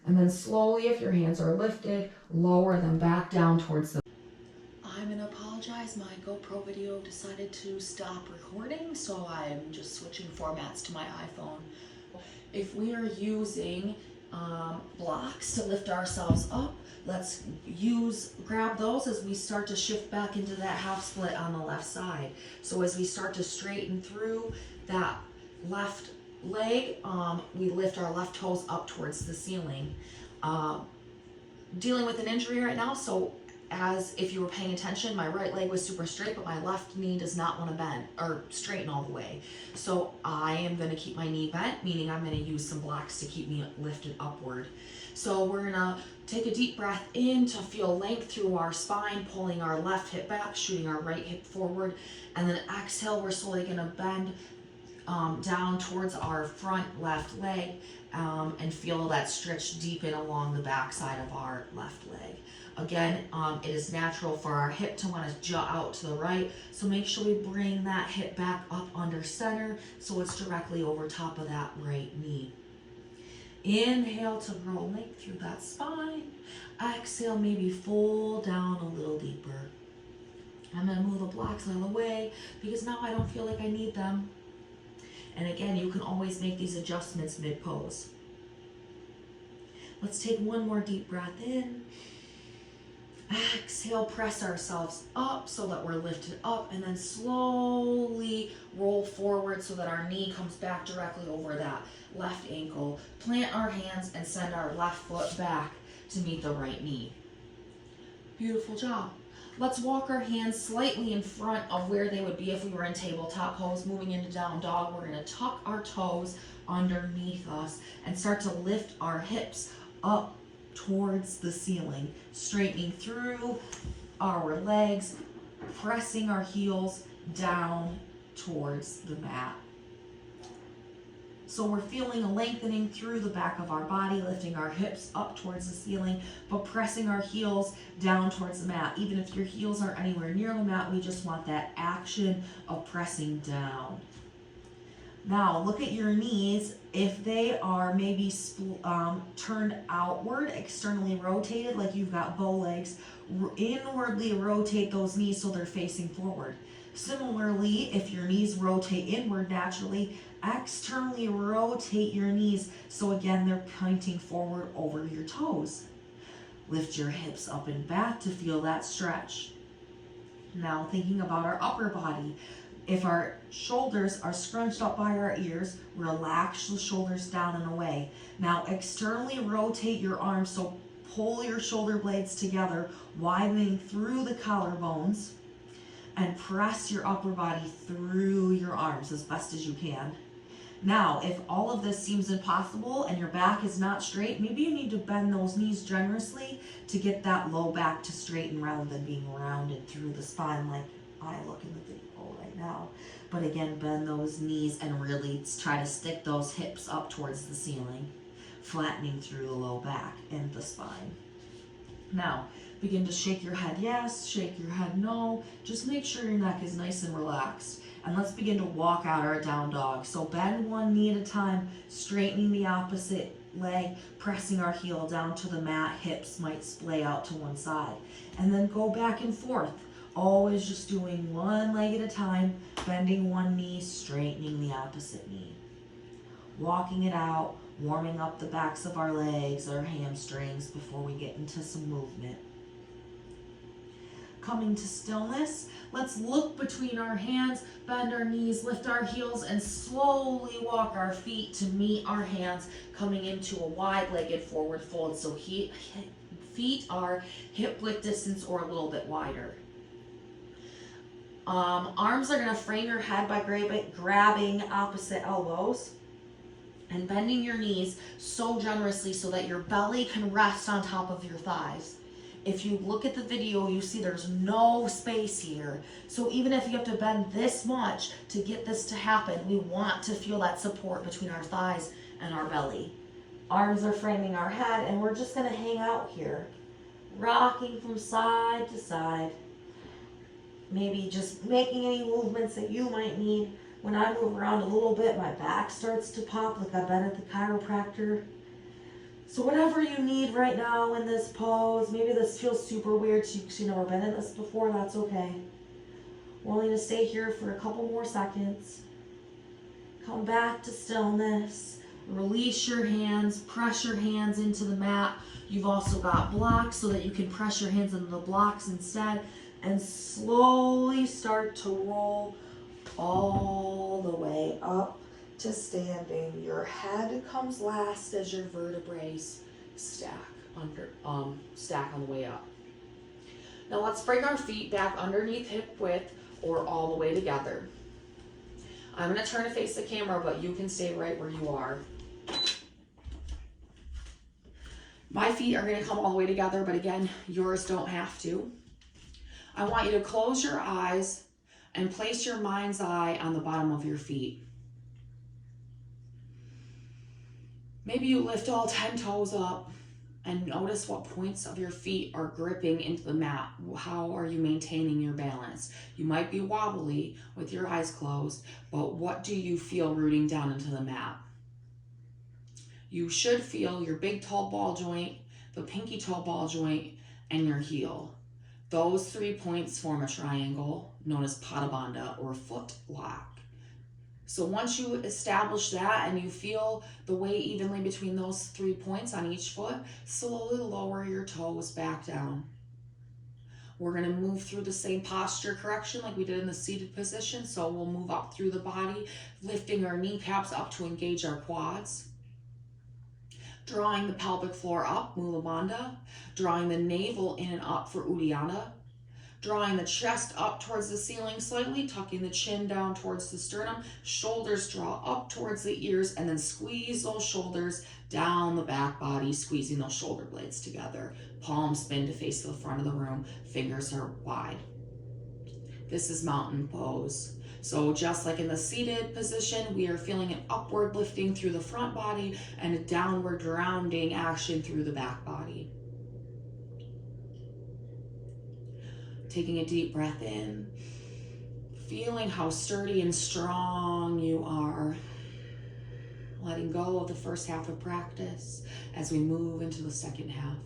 And then slowly, if your hands are lifted, lower them back down towards the... I'm gonna apologize, my GoPro video decided to stop recording, so I'm just switching formats to my iPhone. If we are using blocks to lift ourselves up, let's grab those as we start to shift back into that half split on the left side. So as we start to straighten through that left leg, we lift our left toes up towards the ceiling. Dealing with an injury right now, so as if you were paying attention, my right leg was super straight, but my left knee does not want to bend or straighten all the way. So I am going to keep my knee bent, meaning I'm going to use some blocks to keep me lifted upward. So we're going to take a deep breath in to feel length through our spine, pulling our left hip back, shooting our right hip forward. And then exhale, we're slowly going to bend down towards our front left leg and feel that stretch deepen along the back side of our left leg. Again, it is natural for our hip to want to jut out to the right, so make sure we bring that hip back up under center so it's directly over top of that right knee. Inhale to grow length through that spine. Exhale, maybe fold down a little deeper. I'm going to move the blocks out of the way because now I don't feel like I need them. And again, you can always make these adjustments mid-pose. Let's take one more deep breath in. Exhale, press ourselves up so that we're lifted up, and then slowly roll forward so that our knee comes back directly over that left ankle. Plant our hands and send our left foot back to meet the right knee. Beautiful job. Let's walk our hands slightly in front of where they would be if we were in tabletop pose. Moving into down dog, we're going to tuck our toes underneath us and start to lift our hips up towards the ceiling, straightening through our legs, pressing our heels down towards the mat. So we're feeling a lengthening through the back of our body, lifting our hips up towards the ceiling, but pressing our heels down towards the mat. Even if your heels aren't anywhere near the mat, we just want that action of pressing down. Now look at your knees. If they are maybe turned outward, externally rotated, like you've got bow legs, inwardly rotate those knees so they're facing forward. Similarly, if your knees rotate inward naturally, externally rotate your knees so again they're pointing forward over your toes. Lift your hips up and back to feel that stretch. Now thinking about our upper body, if our shoulders are scrunched up by our ears, relax the shoulders down and away. Now externally rotate your arms, so pull your shoulder blades together, widening through the collarbones, and press your upper body through your arms as best as you can. Now, if all of this seems impossible and your back is not straight, maybe you need to bend those knees generously to get that low back to straighten rather than being rounded through the spine like I look in the video right now. But again, bend those knees and really try to stick those hips up towards the ceiling, flattening through the low back and the spine. Now, begin to shake your head yes, shake your head no. Just make sure your neck is nice and relaxed. And let's begin to walk out our down dog. So bend one knee at a time, straightening the opposite leg, pressing our heel down to the mat. Hips might splay out to one side. And then go back and forth. Always just doing one leg at a time, bending one knee, straightening the opposite knee. Walking it out, warming up the backs of our legs, our hamstrings before we get into some movement. Coming to stillness, let's look between our hands, bend our knees, lift our heels, and slowly walk our feet to meet our hands, coming into a wide-legged forward fold. So feet are hip width distance or a little bit wider. Arms are going to frame your head by grabbing opposite elbows and bending your knees so generously so that your belly can rest on top of your thighs. If you look at the video, you see there's no space here. So even if you have to bend this much to get this to happen, we want to feel that support between our thighs and our belly. Arms are framing our head, and we're just going to hang out here, rocking from side to side. Maybe just making any movements that you might need. When I move around a little bit, my back starts to pop like I've been at the chiropractor. So whatever you need right now in this pose, maybe this feels super weird to you because you've never been in this before, that's okay. We're only going to stay here for a couple more seconds. Come back to stillness. Release your hands, press your hands into the mat. You've also got blocks so that you can press your hands into the blocks instead. And slowly start to roll all the way up to standing. Your head comes last as your vertebrae stack on the way up. Now let's bring our feet back underneath hip width or all the way together. I'm gonna turn to face the camera, but you can stay right where you are. My feet are gonna come all the way together, but again, yours don't have to. I want you to close your eyes and place your mind's eye on the bottom of your feet. Maybe you lift all 10 toes up and notice what points of your feet are gripping into the mat. How are you maintaining your balance? You might be wobbly with your eyes closed, but what do you feel rooting down into the mat? You should feel your big toe ball joint, the pinky toe ball joint, and your heel. Those 3 points form a triangle known as Pada Bandha or foot lock. So once you establish that and you feel the weight evenly between those 3 points on each foot, slowly lower your toes back down. We're gonna move through the same posture correction like we did in the seated position. So we'll move up through the body, lifting our kneecaps up to engage our quads. Drawing the pelvic floor up, Mula Bandha. Drawing the navel in and up for Uddiyana. Drawing the chest up towards the ceiling slightly, tucking the chin down towards the sternum, shoulders draw up towards the ears, and then squeeze those shoulders down the back body, squeezing those shoulder blades together. Palms spin to face the front of the room, fingers are wide. This is mountain pose. So just like in the seated position, we are feeling an upward lifting through the front body and a downward grounding action through the back body. Taking a deep breath in, feeling how sturdy and strong you are. Letting go of the first half of practice as we move into the second half.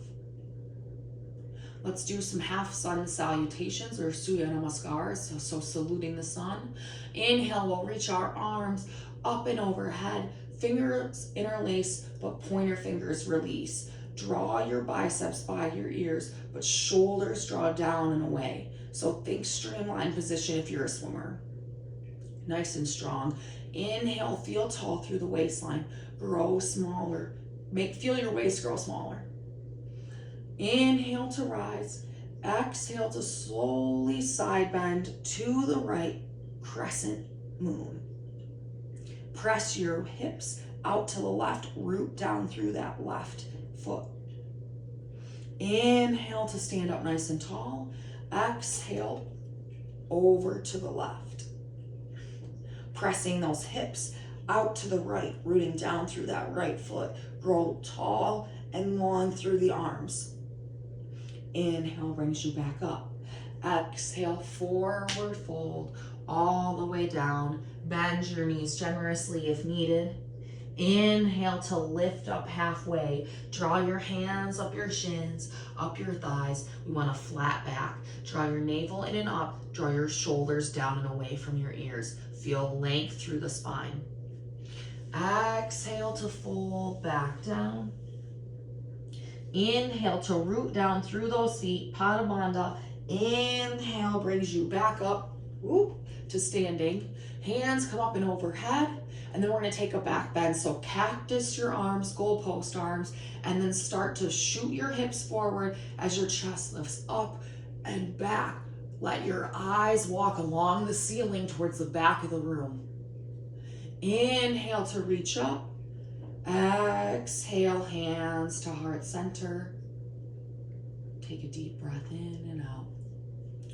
Let's do some half sun salutations or Surya Namaskars, so saluting the sun. Inhale, we'll reach our arms up and overhead, fingers interlace, but pointer fingers release. Draw your biceps by your ears, but shoulders draw down and away. So think streamlined position if you're a swimmer. Nice and strong. Inhale, feel tall through the waistline. Grow smaller. Feel your waist grow smaller. Inhale to rise. Exhale to slowly side bend to the right, crescent moon. Press your hips out to the left, root down through that left foot. Inhale to stand up nice and tall. Exhale over to the left. Pressing those hips out to the right, rooting down through that right foot. Grow tall and long through the arms. Inhale brings you back up. Exhale, forward fold all the way down. Bend your knees generously if needed. Inhale to lift up halfway. Draw your hands up your shins, up your thighs. We want a flat back. Draw your navel in and up. Draw your shoulders down and away from your ears. Feel length through the spine. Exhale to fold back down. Inhale to root down through those feet, Pada Bandha. Inhale brings you back up to standing. Hands come up and overhead. And then we're gonna take a back bend. So cactus your arms, goalpost arms, and then start to shoot your hips forward as your chest lifts up and back. Let your eyes walk along the ceiling towards the back of the room. Inhale to reach up. Exhale, hands to heart center. Take a deep breath in and out.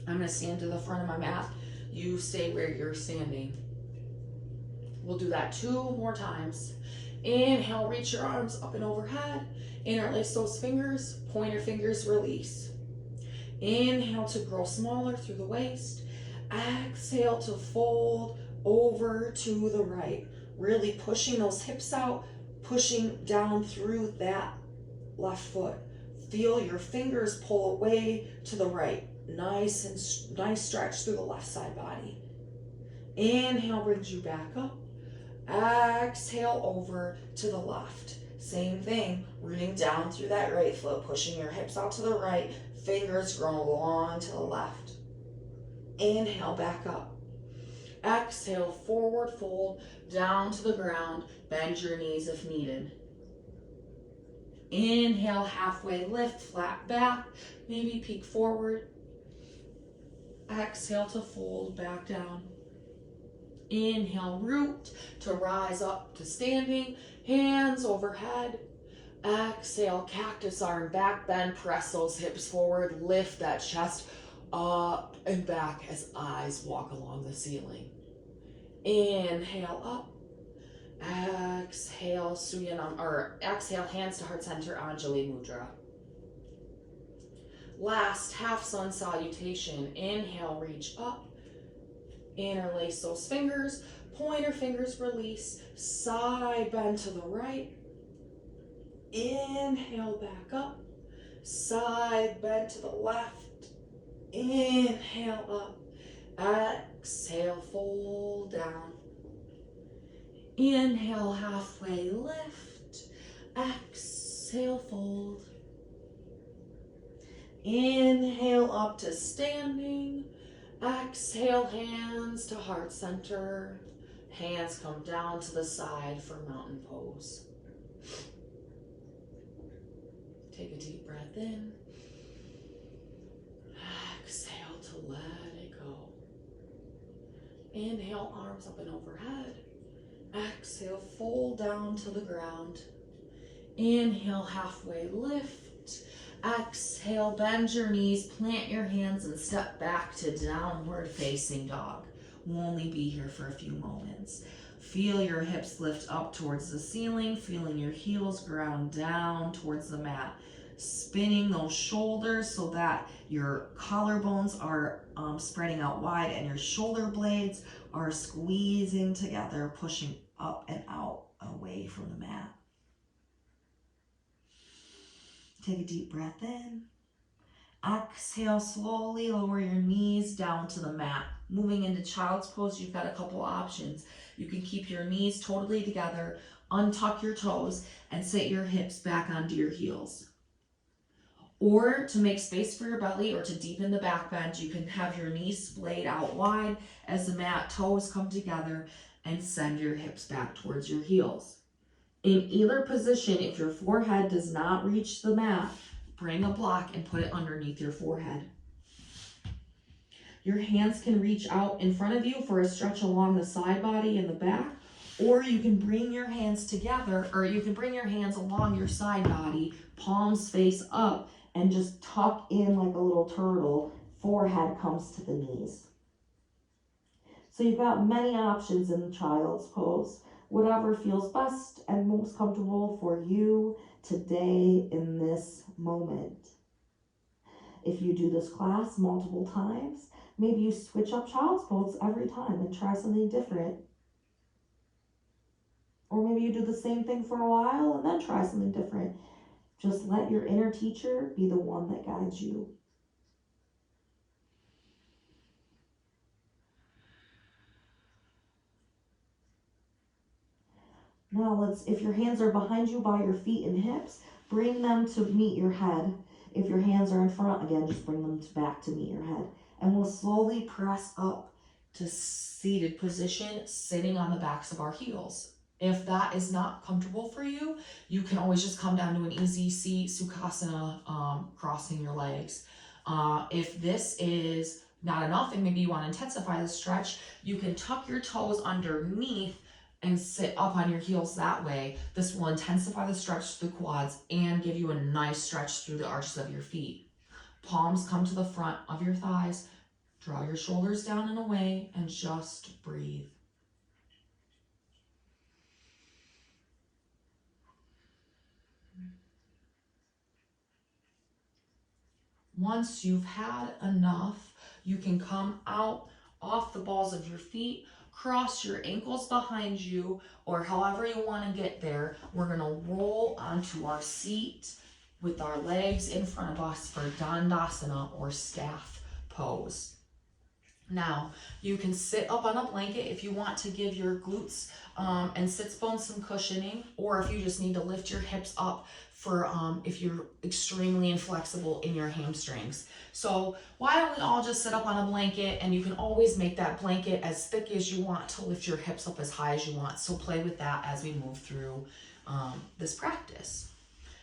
I'm gonna stand to the front of my mat. You stay where you're standing. We'll do that 2 more times. Inhale, reach your arms up and overhead. Interlace those fingers, pointer fingers release. Inhale to grow smaller through the waist. Exhale to fold over to the right. Really pushing those hips out, pushing down through that left foot. Feel your fingers pull away to the right. Nice stretch through the left side body. Inhale brings you back up. Exhale over to the left. Same thing, rooting down through that right foot, pushing your hips out to the right, fingers grow long to the left. Inhale, back up. Exhale, forward fold, down to the ground, bend your knees if needed. Inhale, halfway lift, flat back, maybe peek forward. Exhale to fold back down. Inhale, root to rise up to standing, hands overhead. Exhale, cactus arm, back bend, press those hips forward, lift that chest up and back as eyes walk along the ceiling. Inhale up. Exhale, Suyanam, or exhale, hands to heart center, Anjali Mudra. Last half sun salutation. Inhale, reach up. Interlace those fingers. Pointer fingers release. Side bend to the right. Inhale, back up. Side bend to the left. Inhale up. Exhale, fold down. Inhale, halfway lift. Exhale, fold. Inhale up to standing. Exhale, hands to heart center. Hands come down to the side for mountain pose. Take a deep breath in. Exhale to let it go. Inhale, arms up and overhead. Exhale, fold down to the ground. Inhale, halfway lift. Exhale, bend your knees, plant your hands, and step back to downward facing dog. We'll only be here for a few moments. Feel your hips lift up towards the ceiling, feeling your heels ground down towards the mat. Spinning those shoulders so that your collarbones are spreading out wide and your shoulder blades are squeezing together, pushing up and out away from the mat. Take a deep breath in. Exhale, slowly lower your knees down to the mat. Moving into child's pose, you've got a couple options. You can keep your knees totally together, untuck your toes, and sit your hips back onto your heels. Or to make space for your belly or to deepen the back bend, you can have your knees splayed out wide as the mat, toes come together, and send your hips back towards your heels. In either position, if your forehead does not reach the mat, bring a block and put it underneath your forehead. Your hands can reach out in front of you for a stretch along the side body and the back, or you can bring your hands together, or you can bring your hands along your side body, palms face up, and just tuck in like a little turtle. Forehead comes to the knees. So you've got many options in the child's pose. Whatever feels best and most comfortable for you today in this moment. If you do this class multiple times, maybe you switch up child's pose every time and try something different. Or maybe you do the same thing for a while and then try something different. Just let your inner teacher be the one that guides you. Now if your hands are behind you by your feet and hips, bring them to meet your head. If your hands are in front, again, just bring them back to meet your head. And we'll slowly press up to seated position, sitting on the backs of our heels. If that is not comfortable for you, you can always just come down to an easy seat, Sukhasana, crossing your legs. If this is not enough and maybe you want to intensify the stretch, you can tuck your toes underneath and sit up on your heels that way. This will intensify the stretch to the quads and give you a nice stretch through the arches of your feet. Palms come to the front of your thighs. Draw your shoulders down and away and just breathe. Once you've had enough, you can come out off the balls of your feet, cross your ankles behind you, or however you want to get there. We're going to roll onto our seat with our legs in front of us for Dandasana or staff pose. Now, you can sit up on a blanket if you want to give your glutes and sits bones some cushioning, or if you just need to lift your hips up for if you're extremely inflexible in your hamstrings. So why don't we all just sit up on a blanket, and you can always make that blanket as thick as you want to lift your hips up as high as you want. So play with that as we move through this practice.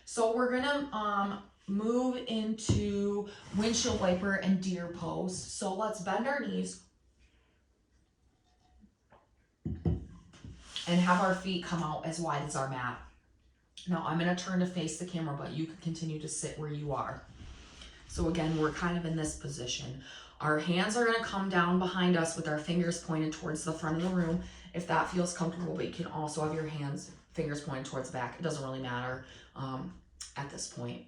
So we're gonna move into windshield wiper and deer pose. So let's bend our knees and have our feet come out as wide as our mat. Now I'm going to turn to face the camera, but you can continue to sit where you are. So again, we're kind of in this position. Our hands are going to come down behind us with our fingers pointed towards the front of the room, if that feels comfortable, but you can also have your fingers pointed towards the back. It doesn't really matter at this point.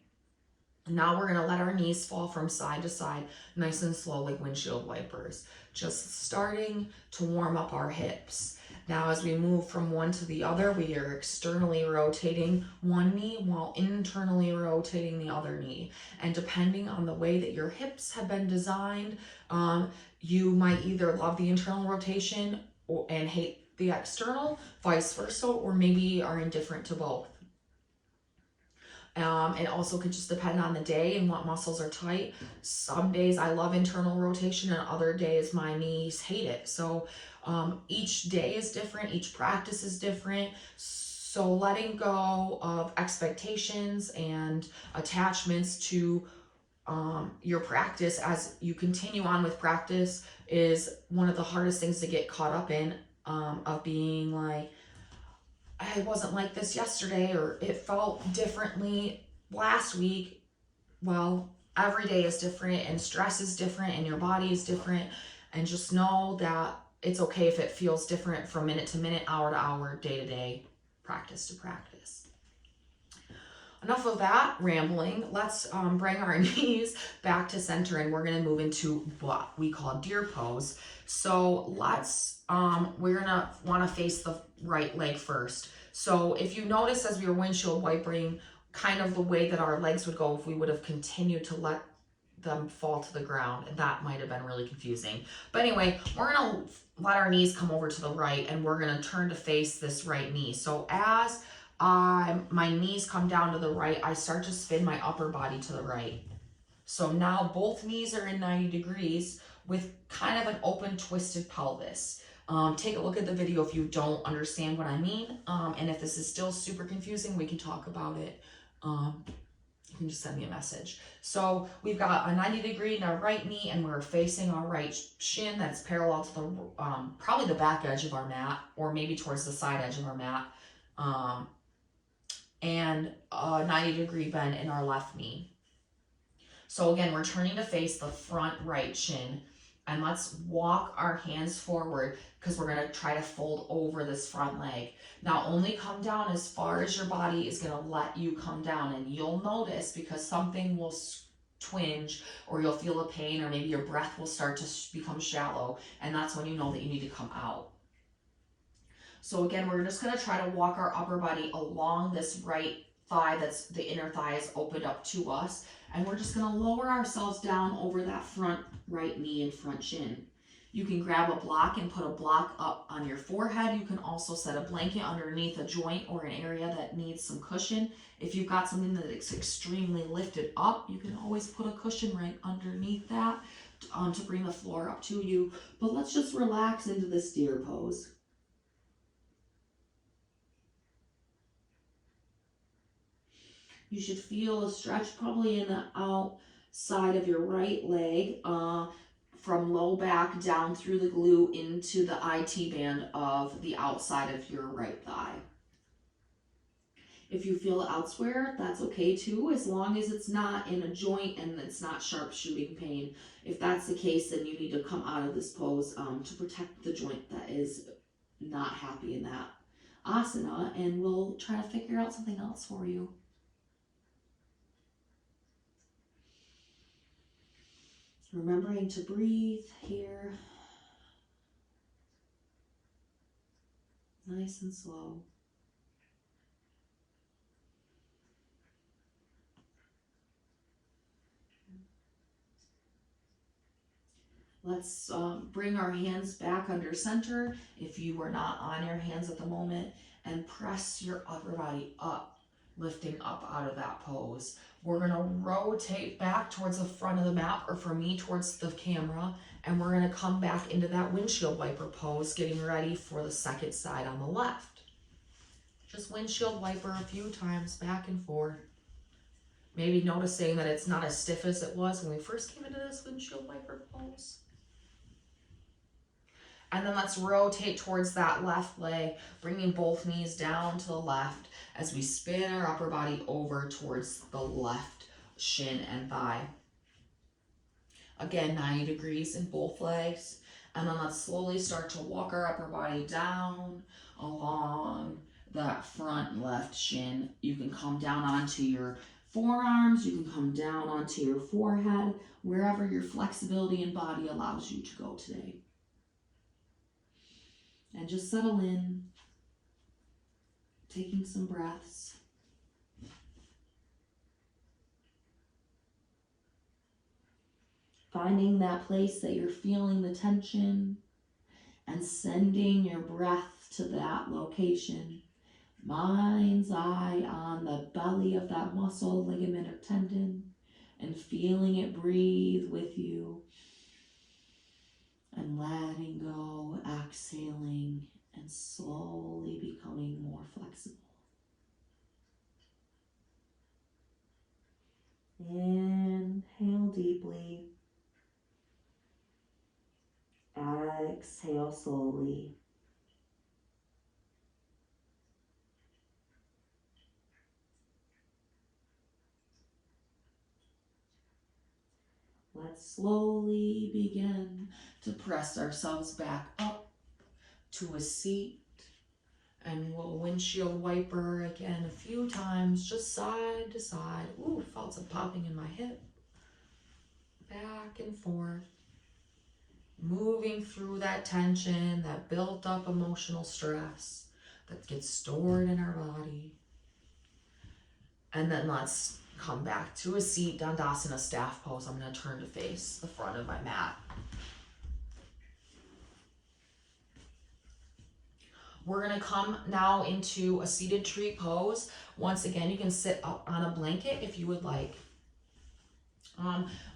Now we're going to let our knees fall from side to side, nice and slow, like windshield wipers. Just starting to warm up our hips. Now as we move from one to the other, we are externally rotating one knee while internally rotating the other knee. And depending on the way that your hips have been designed, you might either love the internal rotation and hate the external, vice versa, or maybe are indifferent to both. It also could just depend on the day and what muscles are tight. Some days I love internal rotation and other days my knees hate it. So each day is different, each practice is different. So letting go of expectations and attachments to your practice as you continue on with practice is one of the hardest things to get caught up in, of being like, I wasn't like this yesterday, or it felt differently last week. Well, every day is different and stress is different and your body is different, and just know that it's okay if it feels different from minute to minute, hour to hour, day to day, practice to practice. Enough of that rambling. Let's bring our knees back to center, and we're going to move into what we call deer pose. So let's, we're going to want to face the right leg first. So if you notice as we were windshield wipering, kind of the way that our legs would go if we would have continued to let them fall to the ground, and that might have been really confusing. But anyway, we're going to let our knees come over to the right, and we're going to turn to face this right knee. So as my knees come down to the right, I start to spin my upper body to the right. So now both knees are in 90 degrees with kind of an open, twisted pelvis. Take a look at the video if you don't understand what I mean. And if this is still super confusing, we can talk about it. You can just send me a message. So we've got a 90 degree in our right knee, and we're facing our right shin that's parallel to the probably the back edge of our mat, or maybe towards the side edge of our mat. And a 90 degree bend in our left knee. So again, we're turning to face the front right shin, and let's walk our hands forward because we're going to try to fold over this front leg. Now only come down as far as your body is going to let you come down, and you'll notice because something will twinge, or you'll feel a pain, or maybe your breath will start to become shallow, and that's when you know that you need to come out. So again, we're just going to try to walk our upper body along this right thigh, that's the inner thigh is opened up to us. And we're just going to lower ourselves down over that front right knee and front shin. You can grab a block and put a block up on your forehead. You can also set a blanket underneath a joint or an area that needs some cushion. If you've got something that is extremely lifted up, you can always put a cushion right underneath that to bring the floor up to you. But let's just relax into this deer pose. You should feel a stretch probably in the outside of your right leg, from low back down through the glute into the IT band of the outside of your right thigh. If you feel it elsewhere, that's okay too, as long as it's not in a joint and it's not sharp shooting pain. If that's the case, then you need to come out of this pose to protect the joint that is not happy in that asana, and we'll try to figure out something else for you. Remembering to breathe here, nice and slow. Let's bring our hands back under center if you are not on your hands at the moment, and press your upper body up, lifting up out of that pose. We're going to rotate back towards the front of the mat, or for me towards the camera, and we're going to come back into that windshield wiper pose, getting ready for the second side on the left. Just windshield wiper a few times back and forth. Maybe noticing that it's not as stiff as it was when we first came into this windshield wiper pose. And then let's rotate towards that left leg, bringing both knees down to the left as we spin our upper body over towards the left shin and thigh. Again, 90 degrees in both legs. And then let's slowly start to walk our upper body down along that front left shin. You can come down onto your forearms, you can come down onto your forehead, wherever your flexibility and body allows you to go today. And just settle in, taking some breaths. Finding that place that you're feeling the tension and sending your breath to that location. Mind's eye on the belly of that muscle, ligament, or tendon, and feeling it breathe with you. And letting go, exhaling, and slowly becoming more flexible. Inhale deeply. Exhale slowly. Let's slowly begin to press ourselves back up to a seat. And we'll windshield wiper again a few times, just side to side. Ooh, felt some popping in my hip. Back and forth. Moving through that tension, that built up emotional stress that gets stored in our body. And then let's come back to a seat, Dandasana staff pose. I'm going to turn to face the front of my mat. We're going to come now into a seated tree pose. Once again, you can sit up on a blanket if you would like.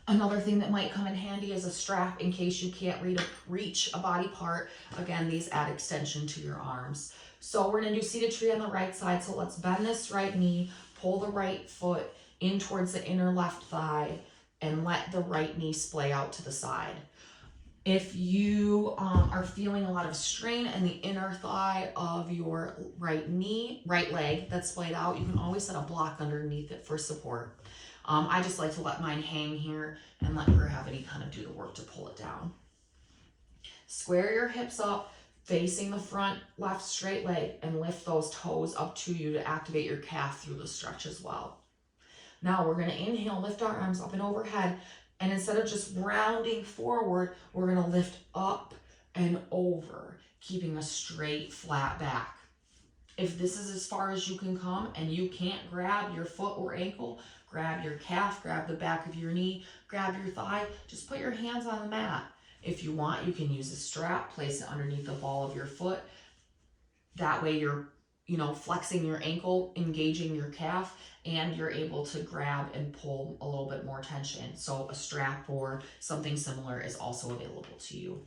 Another thing that might come in handy is a strap in case you can't reach a body part. Again, these add extension to your arms. So we're going to do seated tree on the right side. So let's bend this right knee, pull the right foot in towards the inner left thigh, and let the right knee splay out to the side. If you are feeling a lot of strain in the inner thigh of your right leg that's splayed out, you can always set a block underneath it for support. I just like to let mine hang here and let gravity kind of do the work to pull it down. Square your hips up, facing the front left straight leg, and lift those toes up to you to activate your calf through the stretch as well. Now we're going to inhale, lift our arms up and overhead, and instead of just rounding forward, we're going to lift up and over, keeping a straight, flat back. If this is as far as you can come and you can't grab your foot or ankle, grab your calf, grab the back of your knee, grab your thigh, just put your hands on the mat. If you want, you can use a strap, place it underneath the ball of your foot. That way you're, flexing your ankle, engaging your calf, and you're able to grab and pull a little bit more tension. So a strap or something similar is also available to you.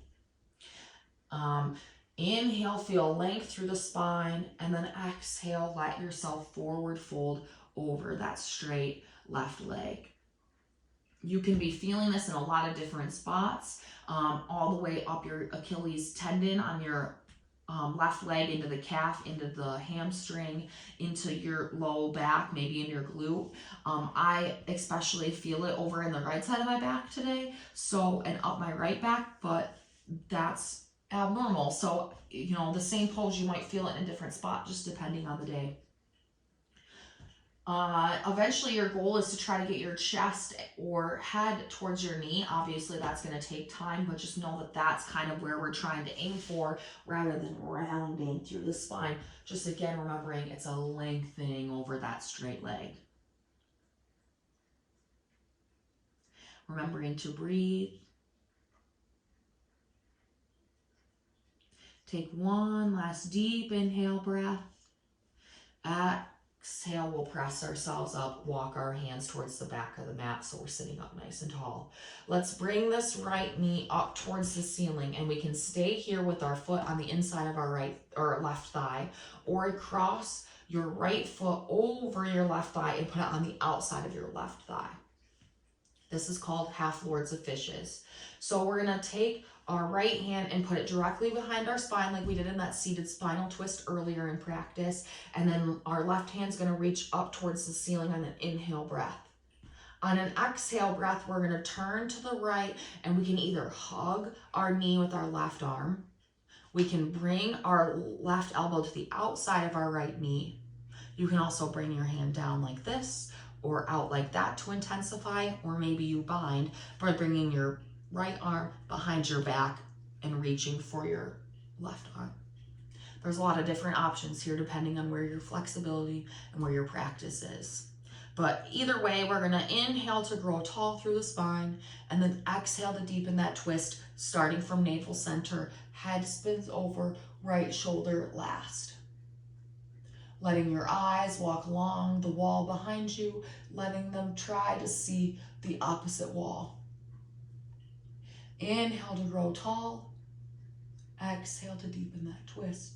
Inhale, feel length through the spine, and then exhale, let yourself forward fold over that straight left leg. You can be feeling this in a lot of different spots, all the way up your Achilles tendon on your left leg, into the calf, into the hamstring, into your low back, maybe in your glute. I especially feel it over in the right side of my back today, and up my right back, but that's abnormal. So, the same pose, you might feel it in a different spot, just depending on the day. Eventually your goal is to try to get your chest or head towards your knee. Obviously that's going to take time, but just know that that's kind of where we're trying to aim for, rather than rounding through the spine. Just again, remembering it's a lengthening over that straight leg. Remembering to breathe. Take one last deep inhale breath. Exhale, we'll press ourselves up, walk our hands towards the back of the mat so we're sitting up nice and tall. Let's bring this right knee up towards the ceiling, and we can stay here with our foot on the inside of our left thigh, or across your right foot over your left thigh and put it on the outside of your left thigh. This is called half lords of fishes. So we're gonna take our right hand and put it directly behind our spine like we did in that seated spinal twist earlier in practice. And then our left hand's gonna reach up towards the ceiling on an inhale breath. On an exhale breath, we're gonna turn to the right and we can either hug our knee with our left arm. We can bring our left elbow to the outside of our right knee. You can also bring your hand down like this or out like that to intensify, or maybe you bind by bringing your right arm behind your back and reaching for your left arm. There's a lot of different options here depending on where your flexibility and where your practice is. But either way, we're gonna inhale to grow tall through the spine and then exhale to deepen that twist, starting from navel center, head spins over, right shoulder last. Letting your eyes walk along the wall behind you, letting them try to see the opposite wall. Inhale to grow tall, exhale to deepen that twist.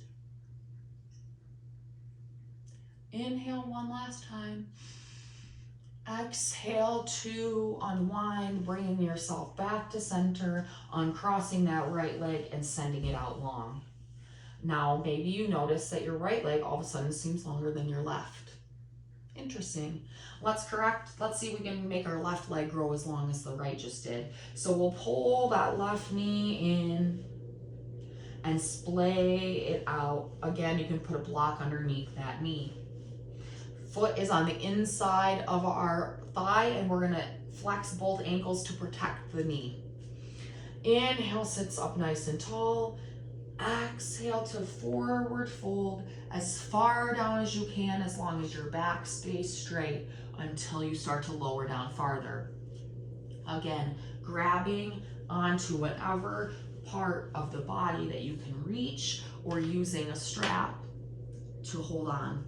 Inhale one last time. Exhale to unwind, bringing yourself back to center, uncrossing that right leg and sending it out long. Now, maybe you notice that your right leg all of a sudden seems longer than your left. Interesting. Let's see if we can make our left leg grow as long as the right just did. So we'll pull that left knee in and splay it out. Again, you can put a block underneath that knee. Foot is on the inside of our thigh and we're gonna flex both ankles to protect the knee. Inhale, sits up nice and tall. Exhale to forward fold as far down as you can, as long as your back stays straight until you start to lower down farther. Again, grabbing onto whatever part of the body that you can reach or using a strap to hold on.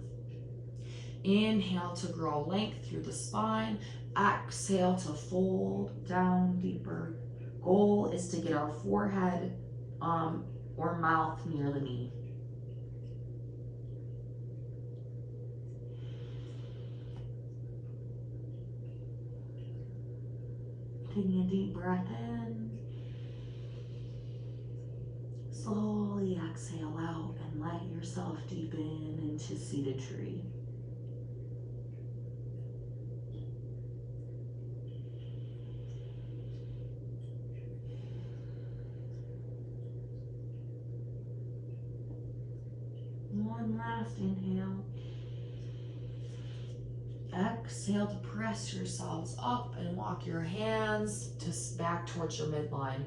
Inhale to grow length through the spine. Exhale to fold down deeper. Goal is to get our forehead or mouth near the knee. Taking a deep breath in. Slowly exhale out and let yourself deepen into seated tree. One last inhale. Exhale to press yourselves up and walk your hands back towards your midline.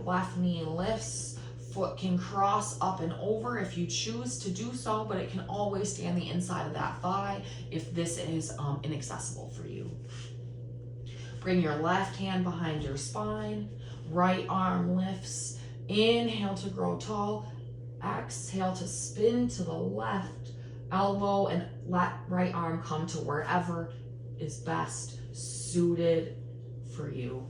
Left knee lifts, foot can cross up and over if you choose to do so, but it can always stay on the inside of that thigh if this is inaccessible for you. Bring your left hand behind your spine, right arm lifts. Inhale to grow tall. Exhale to spin to the left elbow and let right arm come to wherever is best suited for you.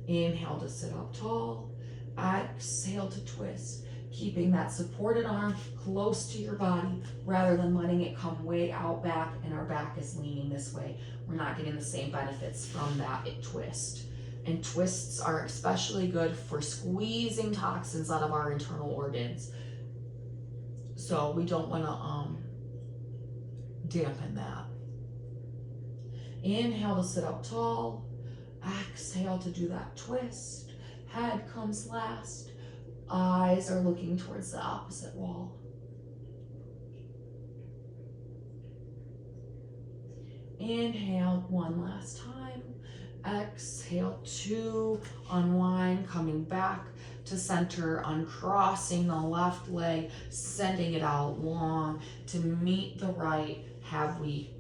Inhale to sit up tall. Exhale to twist, keeping that supported arm close to your body rather than letting it come way out back and our back is leaning this way. We're not getting the same benefits from that twist. And twists are especially good for squeezing toxins out of our internal organs. So we don't want to dampen that. Inhale to sit up tall. Exhale to do that twist. Head comes last. Eyes are looking towards the opposite wall. Inhale one last time. Exhale to unwind, coming back to center, uncrossing the left leg, sending it out long to meet the right. Have we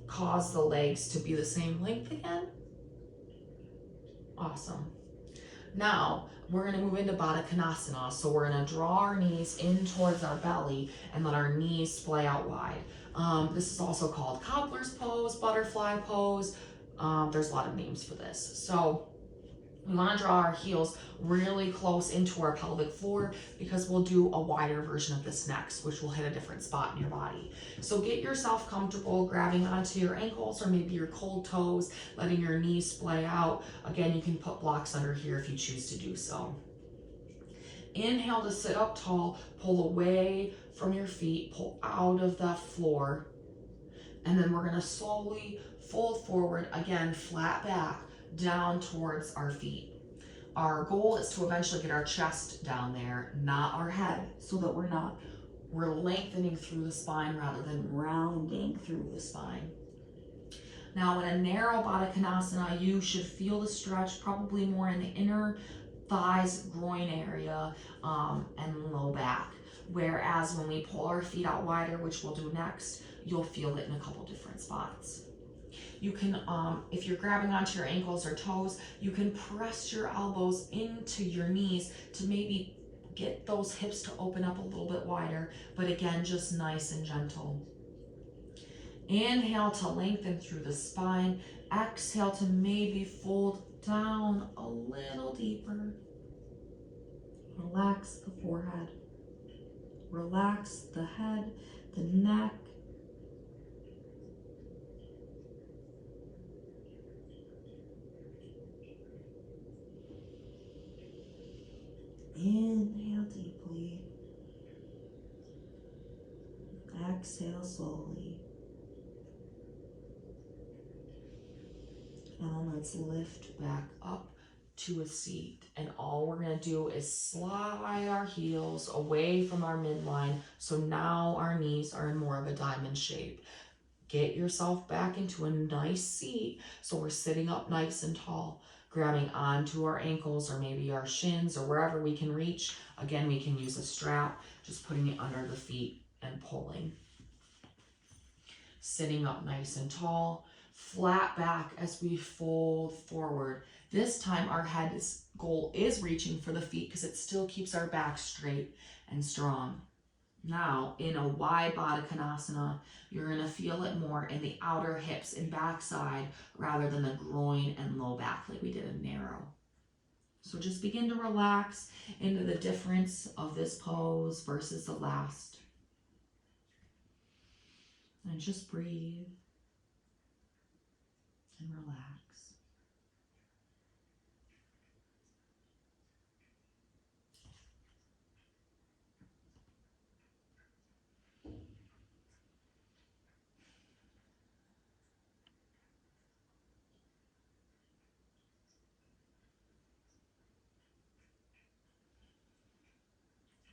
caused the legs to be the same length again? Awesome. Now we're going to move into Baddha Konasana. So we're going to draw our knees in towards our belly and let our knees splay out wide. This is also called cobbler's pose, butterfly pose. There's a lot of names for this. So We want to draw our heels really close into our pelvic floor because we'll do a wider version of this next, which will hit a different spot in your body. So get yourself comfortable grabbing onto your ankles or maybe your cold toes, letting your knees splay out. Again, you can put blocks under here if you choose to do so. Inhale to sit up tall, pull away from your feet, pull out of the floor, and then we're gonna slowly fold forward, again, flat back, down towards our feet. Our goal is to eventually get our chest down there, not our head, so that we're lengthening through the spine rather than rounding through the spine. Now in a narrow Baddha Konasana, you should feel the stretch probably more in the inner thighs, groin area, and low back. Whereas when we pull our feet out wider, which we'll do next, you'll feel it in a couple different spots. You can, if you're grabbing onto your ankles or toes, you can press your elbows into your knees to maybe get those hips to open up a little bit wider, but again, just nice and gentle. Inhale to lengthen through the spine. Exhale to maybe fold down a little deeper. Relax the forehead. Relax the head, the neck. Inhale deeply. Exhale slowly. And let's lift back up to a seat. And all we're gonna do is slide our heels away from our midline. So now our knees are in more of a diamond shape. Get yourself back into a nice seat. So we're sitting up nice and tall, grabbing onto our ankles or maybe our shins or wherever we can reach. Again, we can use a strap, just putting it under the feet and pulling. Sitting up nice and tall, flat back as we fold forward. This time our head's goal is reaching for the feet because it still keeps our back straight and strong. Now, in a wide Baddha Konasana, you're going to feel it more in the outer hips and backside rather than the groin and low back like we did in narrow. So just begin to relax into the difference of this pose versus the last. And just breathe and relax.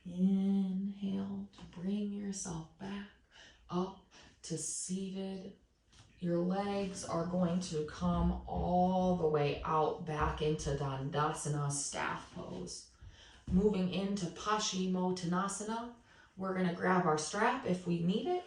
Inhale to bring yourself back up to seated. Your legs are going to come all the way out back into Dandasana, staff pose. Moving into Paschimottanasana, we're going to grab our strap if we need it,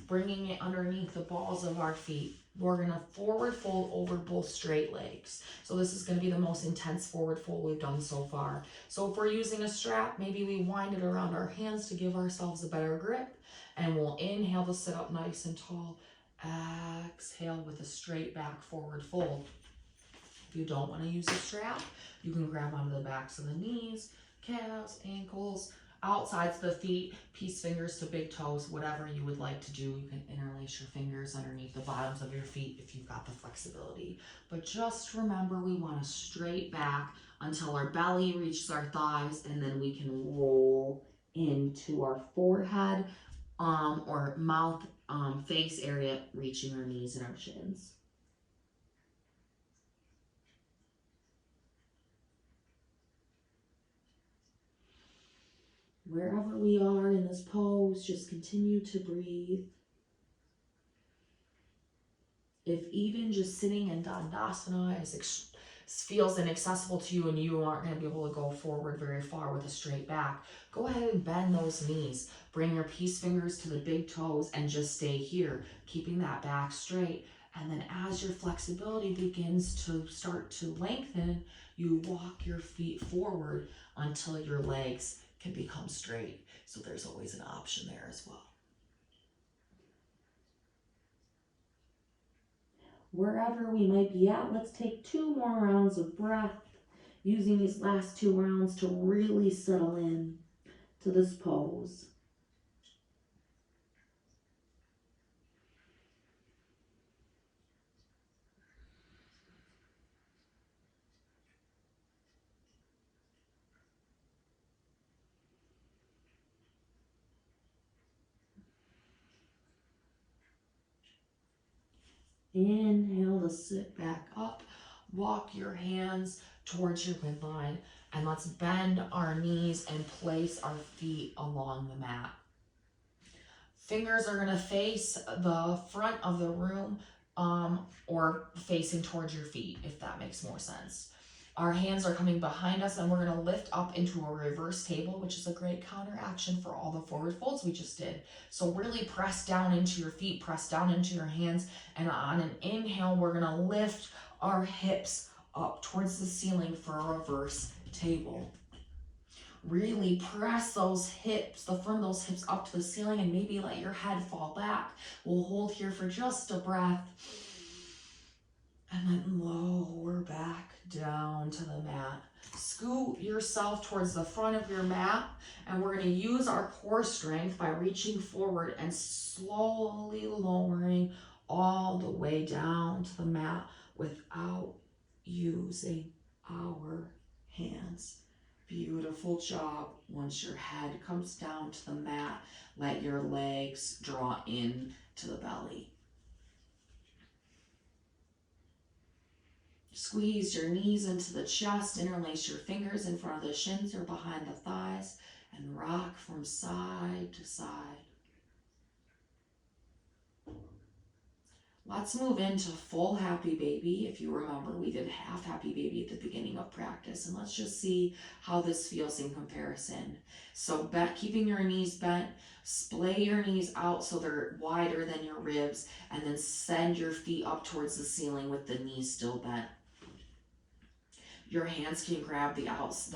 bringing it underneath the balls of our feet. We're going to forward fold over both straight legs. So this is going to be the most intense forward fold we've done so far. So if we're using a strap, maybe we wind it around our hands to give ourselves a better grip. And we'll inhale to sit up nice and tall. Exhale with a straight back forward fold. If you don't want to use a strap, you can grab onto the backs of the knees, calves, ankles, outsides of the feet, peace fingers to big toes, whatever you would like to do. You can interlace your fingers underneath the bottoms of your feet if you've got the flexibility. But just remember, we want to straight back until our belly reaches our thighs, and then we can roll into our forehead or mouth face area, reaching our knees and our shins. Wherever we are in this pose, just continue to breathe. If even just sitting in Dandasana feels inaccessible to you and you aren't going to be able to go forward very far with a straight back, go ahead and bend those knees. Bring your peace fingers to the big toes and just stay here, keeping that back straight. And then as your flexibility begins to start to lengthen, you walk your feet forward until your legs can become straight. So there's always an option there as well. Wherever we might be at, let's take 2 more rounds of breath. using these last 2 rounds to really settle in to this pose. Inhale to sit back up. Walk your hands towards your midline, and let's bend our knees and place our feet along the mat. Fingers are gonna face the front of the room, or facing towards your feet, if that makes more sense. Our hands are coming behind us, and we're gonna lift up into a reverse table, which is a great counteraction for all the forward folds we just did. So really press down into your feet, press down into your hands, and on an inhale, we're gonna lift our hips up towards the ceiling for a reverse table. Really press those hips, the front of those hips up to the ceiling, and maybe let your head fall back. We'll hold here for just a breath. And then lower back down to the mat. Scoot yourself towards the front of your mat, and we're going to use our core strength by reaching forward and slowly lowering all the way down to the mat without using our hands. Beautiful job. Once your head comes down to the mat, let your legs draw in to the belly. Squeeze your knees into the chest, interlace your fingers in front of the shins or behind the thighs, and rock from side to side. Let's move into full happy baby. If you remember, we did half happy baby at the beginning of practice, and let's just see how this feels in comparison. So keeping your knees bent, splay your knees out so they're wider than your ribs, and then send your feet up towards the ceiling with the knees still bent. Your hands can grab the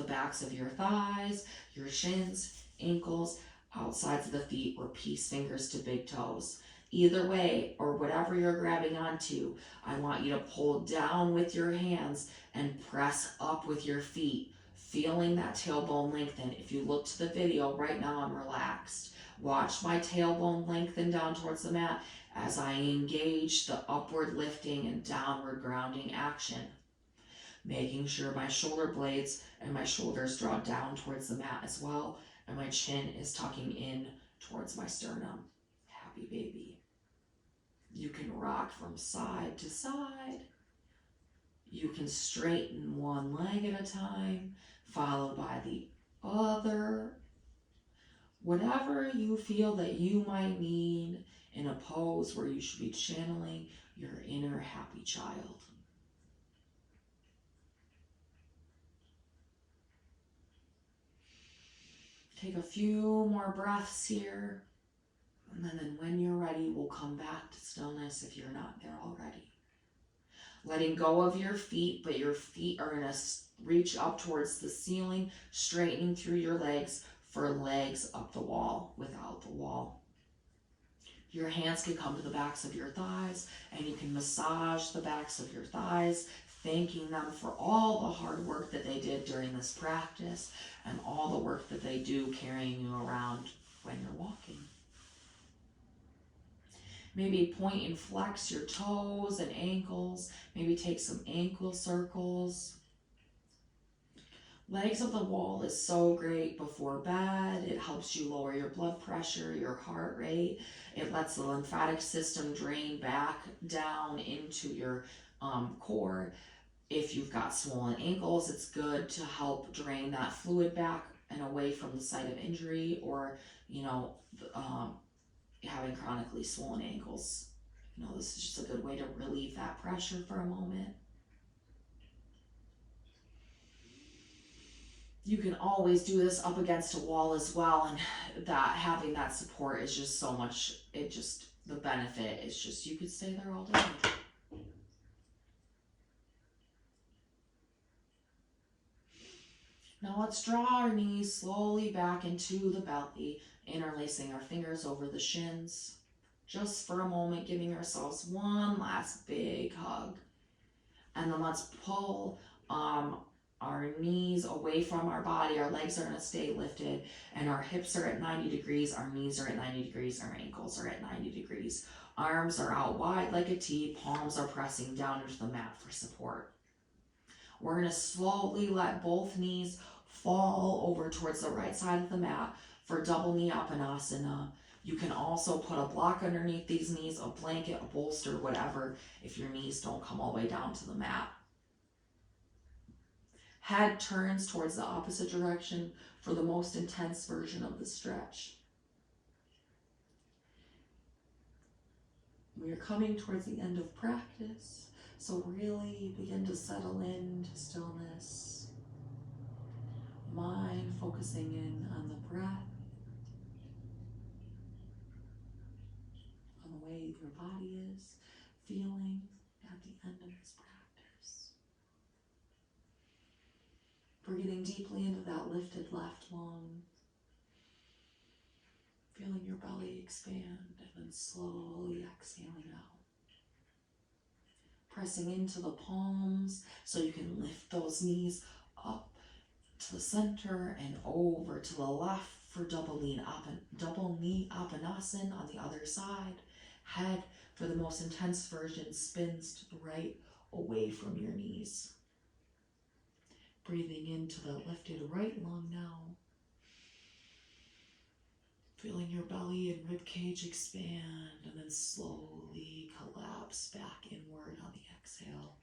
backs of your thighs, your shins, ankles, outsides of the feet, or peace fingers to big toes. Either way, or whatever you're grabbing onto, I want you to pull down with your hands and press up with your feet, feeling that tailbone lengthen. If you look to the video, right now I'm relaxed. Watch my tailbone lengthen down towards the mat as I engage the upward lifting and downward grounding action. Making sure my shoulder blades and my shoulders draw down towards the mat as well, and my chin is tucking in towards my sternum. Happy baby. You can rock from side to side. You can straighten one leg at a time, followed by the other. Whatever you feel that you might need in a pose where you should be channeling your inner happy child. Take a few more breaths here, and then when you're ready, we'll come back to stillness if you're not there already. Letting go of your feet, but your feet are going to reach up towards the ceiling, straightening through your legs for legs up the wall without the wall. Your hands can come to the backs of your thighs, and you can massage the backs of your thighs, thanking them for all the hard work that they did during this practice and all the work that they do carrying you around when you're walking. Maybe point and flex your toes and ankles. Maybe take some ankle circles. Legs up the wall is so great before bed. It helps you lower your blood pressure, your heart rate. It lets the lymphatic system drain back down into your core. If you've got swollen ankles, it's good to help drain that fluid back and away from the site of injury, or, having chronically swollen ankles. This is just a good way to relieve that pressure for a moment. You can always do this up against a wall as well, and that having that support is just so much, the benefit is just, you could stay there all day. Now let's draw our knees slowly back into the belly, interlacing our fingers over the shins. Just for a moment, giving ourselves one last big hug. And then let's pull our knees away from our body, our legs are going to stay lifted, and our hips are at 90 degrees, our knees are at 90 degrees, our ankles are at 90 degrees. Arms are out wide like a T, palms are pressing down into the mat for support. We're going to slowly let both knees fall over towards the right side of the mat for double knee Apanasana. You can also put a block underneath these knees, a blanket, a bolster, whatever, if your knees don't come all the way down to the mat. Head turns towards the opposite direction for the most intense version of the stretch. We are coming towards the end of practice, so really begin to settle into stillness. Mind focusing in on the breath, on the way your body is feeling at the end of this practice. Breathing deeply into that lifted left lung. Feeling your belly expand and then slowly exhaling out. Pressing into the palms so you can lift those knees up to the center and over to the left for double knee Apanasana on the other side. Head, for the most intense version, spins to the right away from your knees. Breathing into the lifted right lung now. Feeling your belly and rib cage expand and then slowly collapse back inward on the exhale.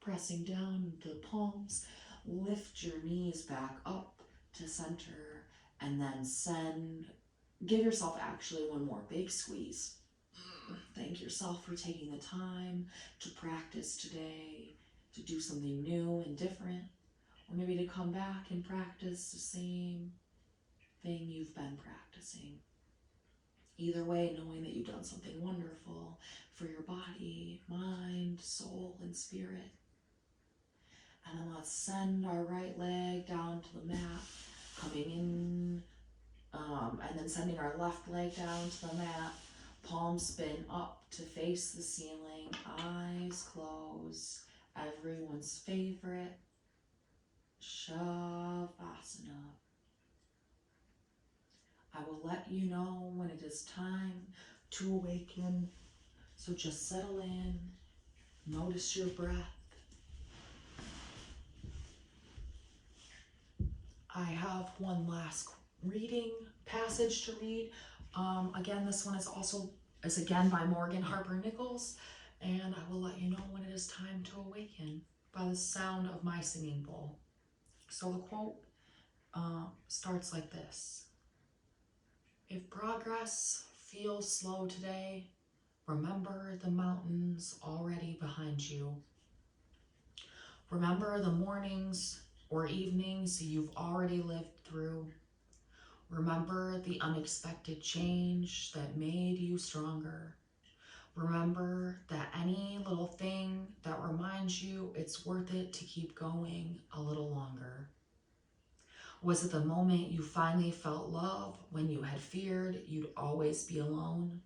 Pressing down the palms, lift your knees back up to center and then give yourself actually one more big squeeze. Thank yourself for taking the time to practice today, to do something new and different, or maybe to come back and practice the same thing you've been practicing. Either way, knowing that you've done something wonderful for your body, mind, soul, and spirit. And then let's send our right leg down to the mat, coming in, and then sending our left leg down to the mat. Palms spin up to face the ceiling, eyes closed. Everyone's favorite, Shavasana. I will let you know when it is time to awaken. So just settle in, notice your breath. I have one last reading passage to read. Again, this one is again by Morgan Harper Nichols, and I will let you know when it is time to awaken by the sound of my singing bowl. So the quote starts like this. If progress feels slow today, remember the mountains already behind you. Remember the mornings or evenings you've already lived through. Remember the unexpected change that made you stronger. Remember that any little thing that reminds you it's worth it to keep going a little longer. Was it the moment you finally felt love when you had feared you'd always be alone?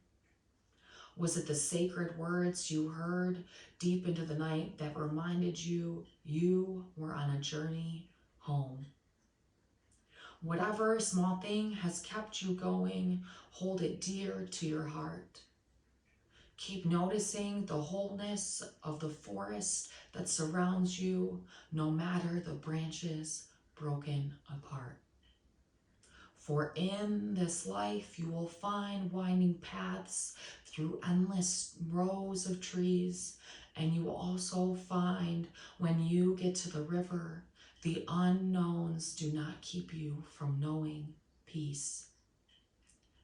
Was it the sacred words you heard deep into the night that reminded you you were on a journey home? Whatever small thing has kept you going, hold it dear to your heart. Keep noticing the wholeness of the forest that surrounds you, no matter the branches broken apart. For in this life you will find winding paths through endless rows of trees, and you will also find when you get to the river, the unknowns do not keep you from knowing peace.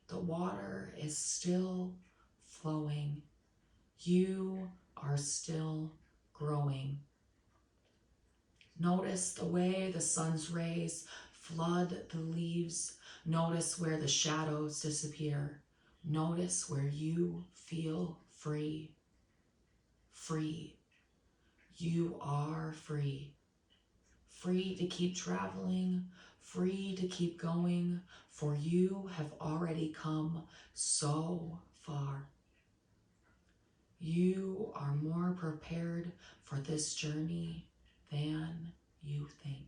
The water is still flowing. You are still growing. Notice the way the sun's rays flood the leaves. Notice where the shadows disappear. Notice where you feel free. Free. You are free. free to keep traveling, free to keep going, for you have already come so far. You are more prepared for this journey than you think.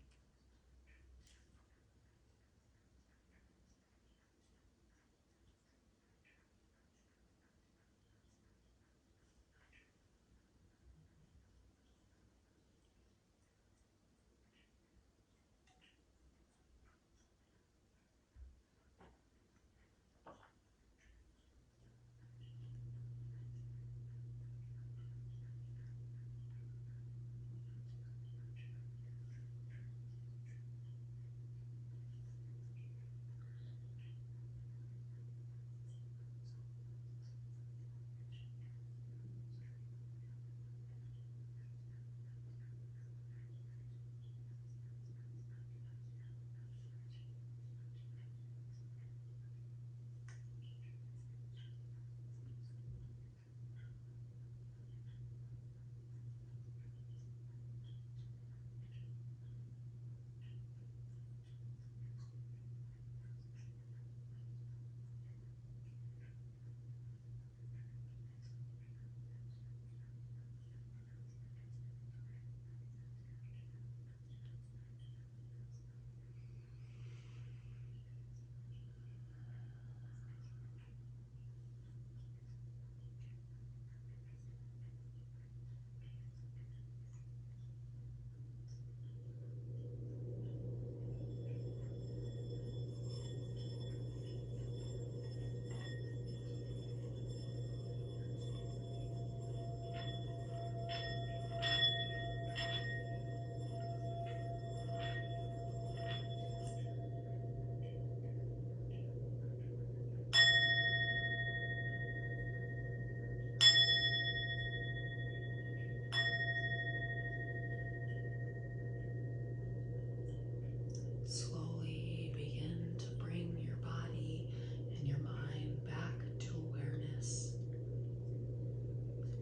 Slowly begin to bring your body and your mind back to awareness.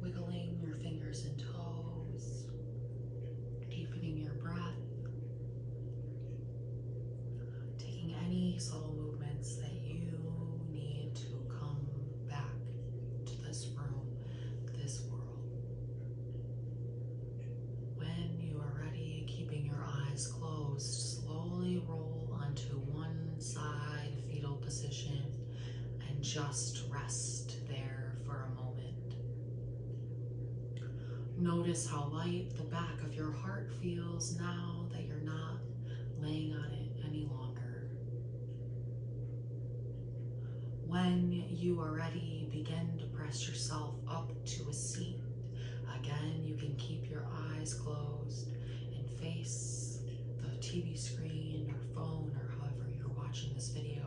Wiggling your fingers and toes, deepening your breath, taking any subtle movements that you need to come back to this room, this world. When you are ready, keeping your eyes closed, slowly roll onto one side fetal position and just rest there for a moment. Notice how light the back of your heart feels now that you're not laying on it any longer. When you are ready, begin to press yourself up to a seat. Again, you can keep your eyes closed and face the TV screen or phone or however you're watching this video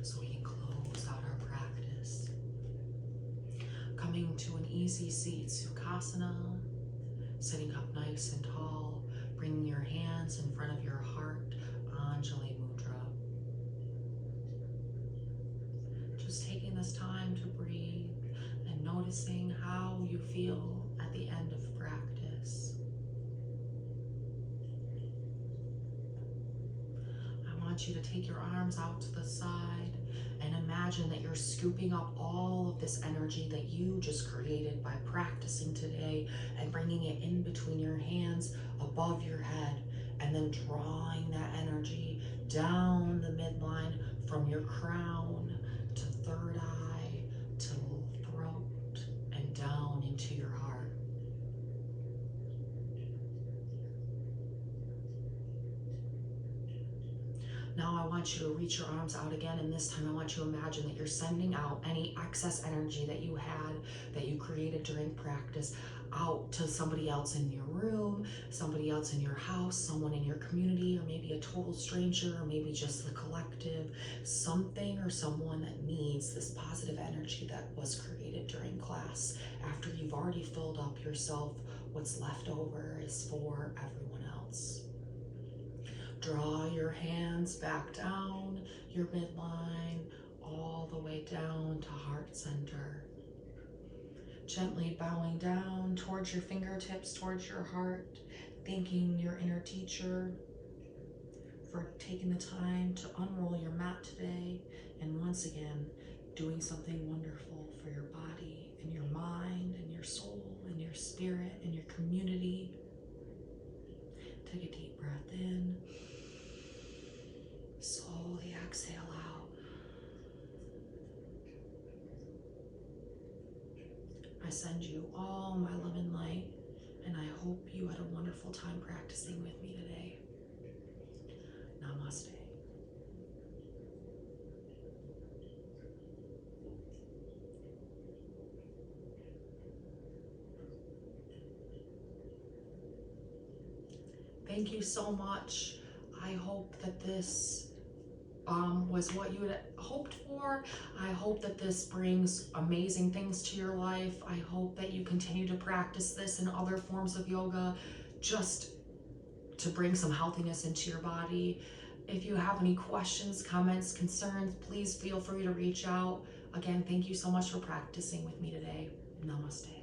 so we can close out our practice. Coming to an easy seat, Sukhasana, sitting up nice and tall, bringing your hands in front of your heart, Anjali Mudra. Just taking this time to breathe and noticing how you feel at the end of practice. I want you to take your arms out to the side and imagine that you're scooping up all of this energy that you just created by practicing today and bringing it in between your hands above your head, and then drawing that energy down the midline from your crown to third eye to throat and down into your heart. Now I want you to reach your arms out again, and this time I want you to imagine that you're sending out any excess energy that you had, that you created during practice, out to somebody else in your room, somebody else in your house, someone in your community, or maybe a total stranger, or maybe just the collective, something or someone that needs this positive energy that was created during class. After you've already filled up yourself, what's left over is for everyone else. Draw your hands back down your midline, all the way down to heart center. Gently bowing down towards your fingertips, towards your heart, thanking your inner teacher, for taking the time to unroll your mat today, and once again, doing something wonderful for your body and your mind and your soul and your spirit and your community. Take a deep breath in. Slowly exhale out. I send you all my love and light, and I hope you had a wonderful time practicing with me today. Namaste. Thank you so much. I hope that this was what you had hoped for. I hope that this brings amazing things to your life. I hope that you continue to practice this and other forms of yoga just to bring some healthiness into your body. If you have any questions, comments, concerns, please feel free to reach out. Again, thank you so much for practicing with me today. Namaste.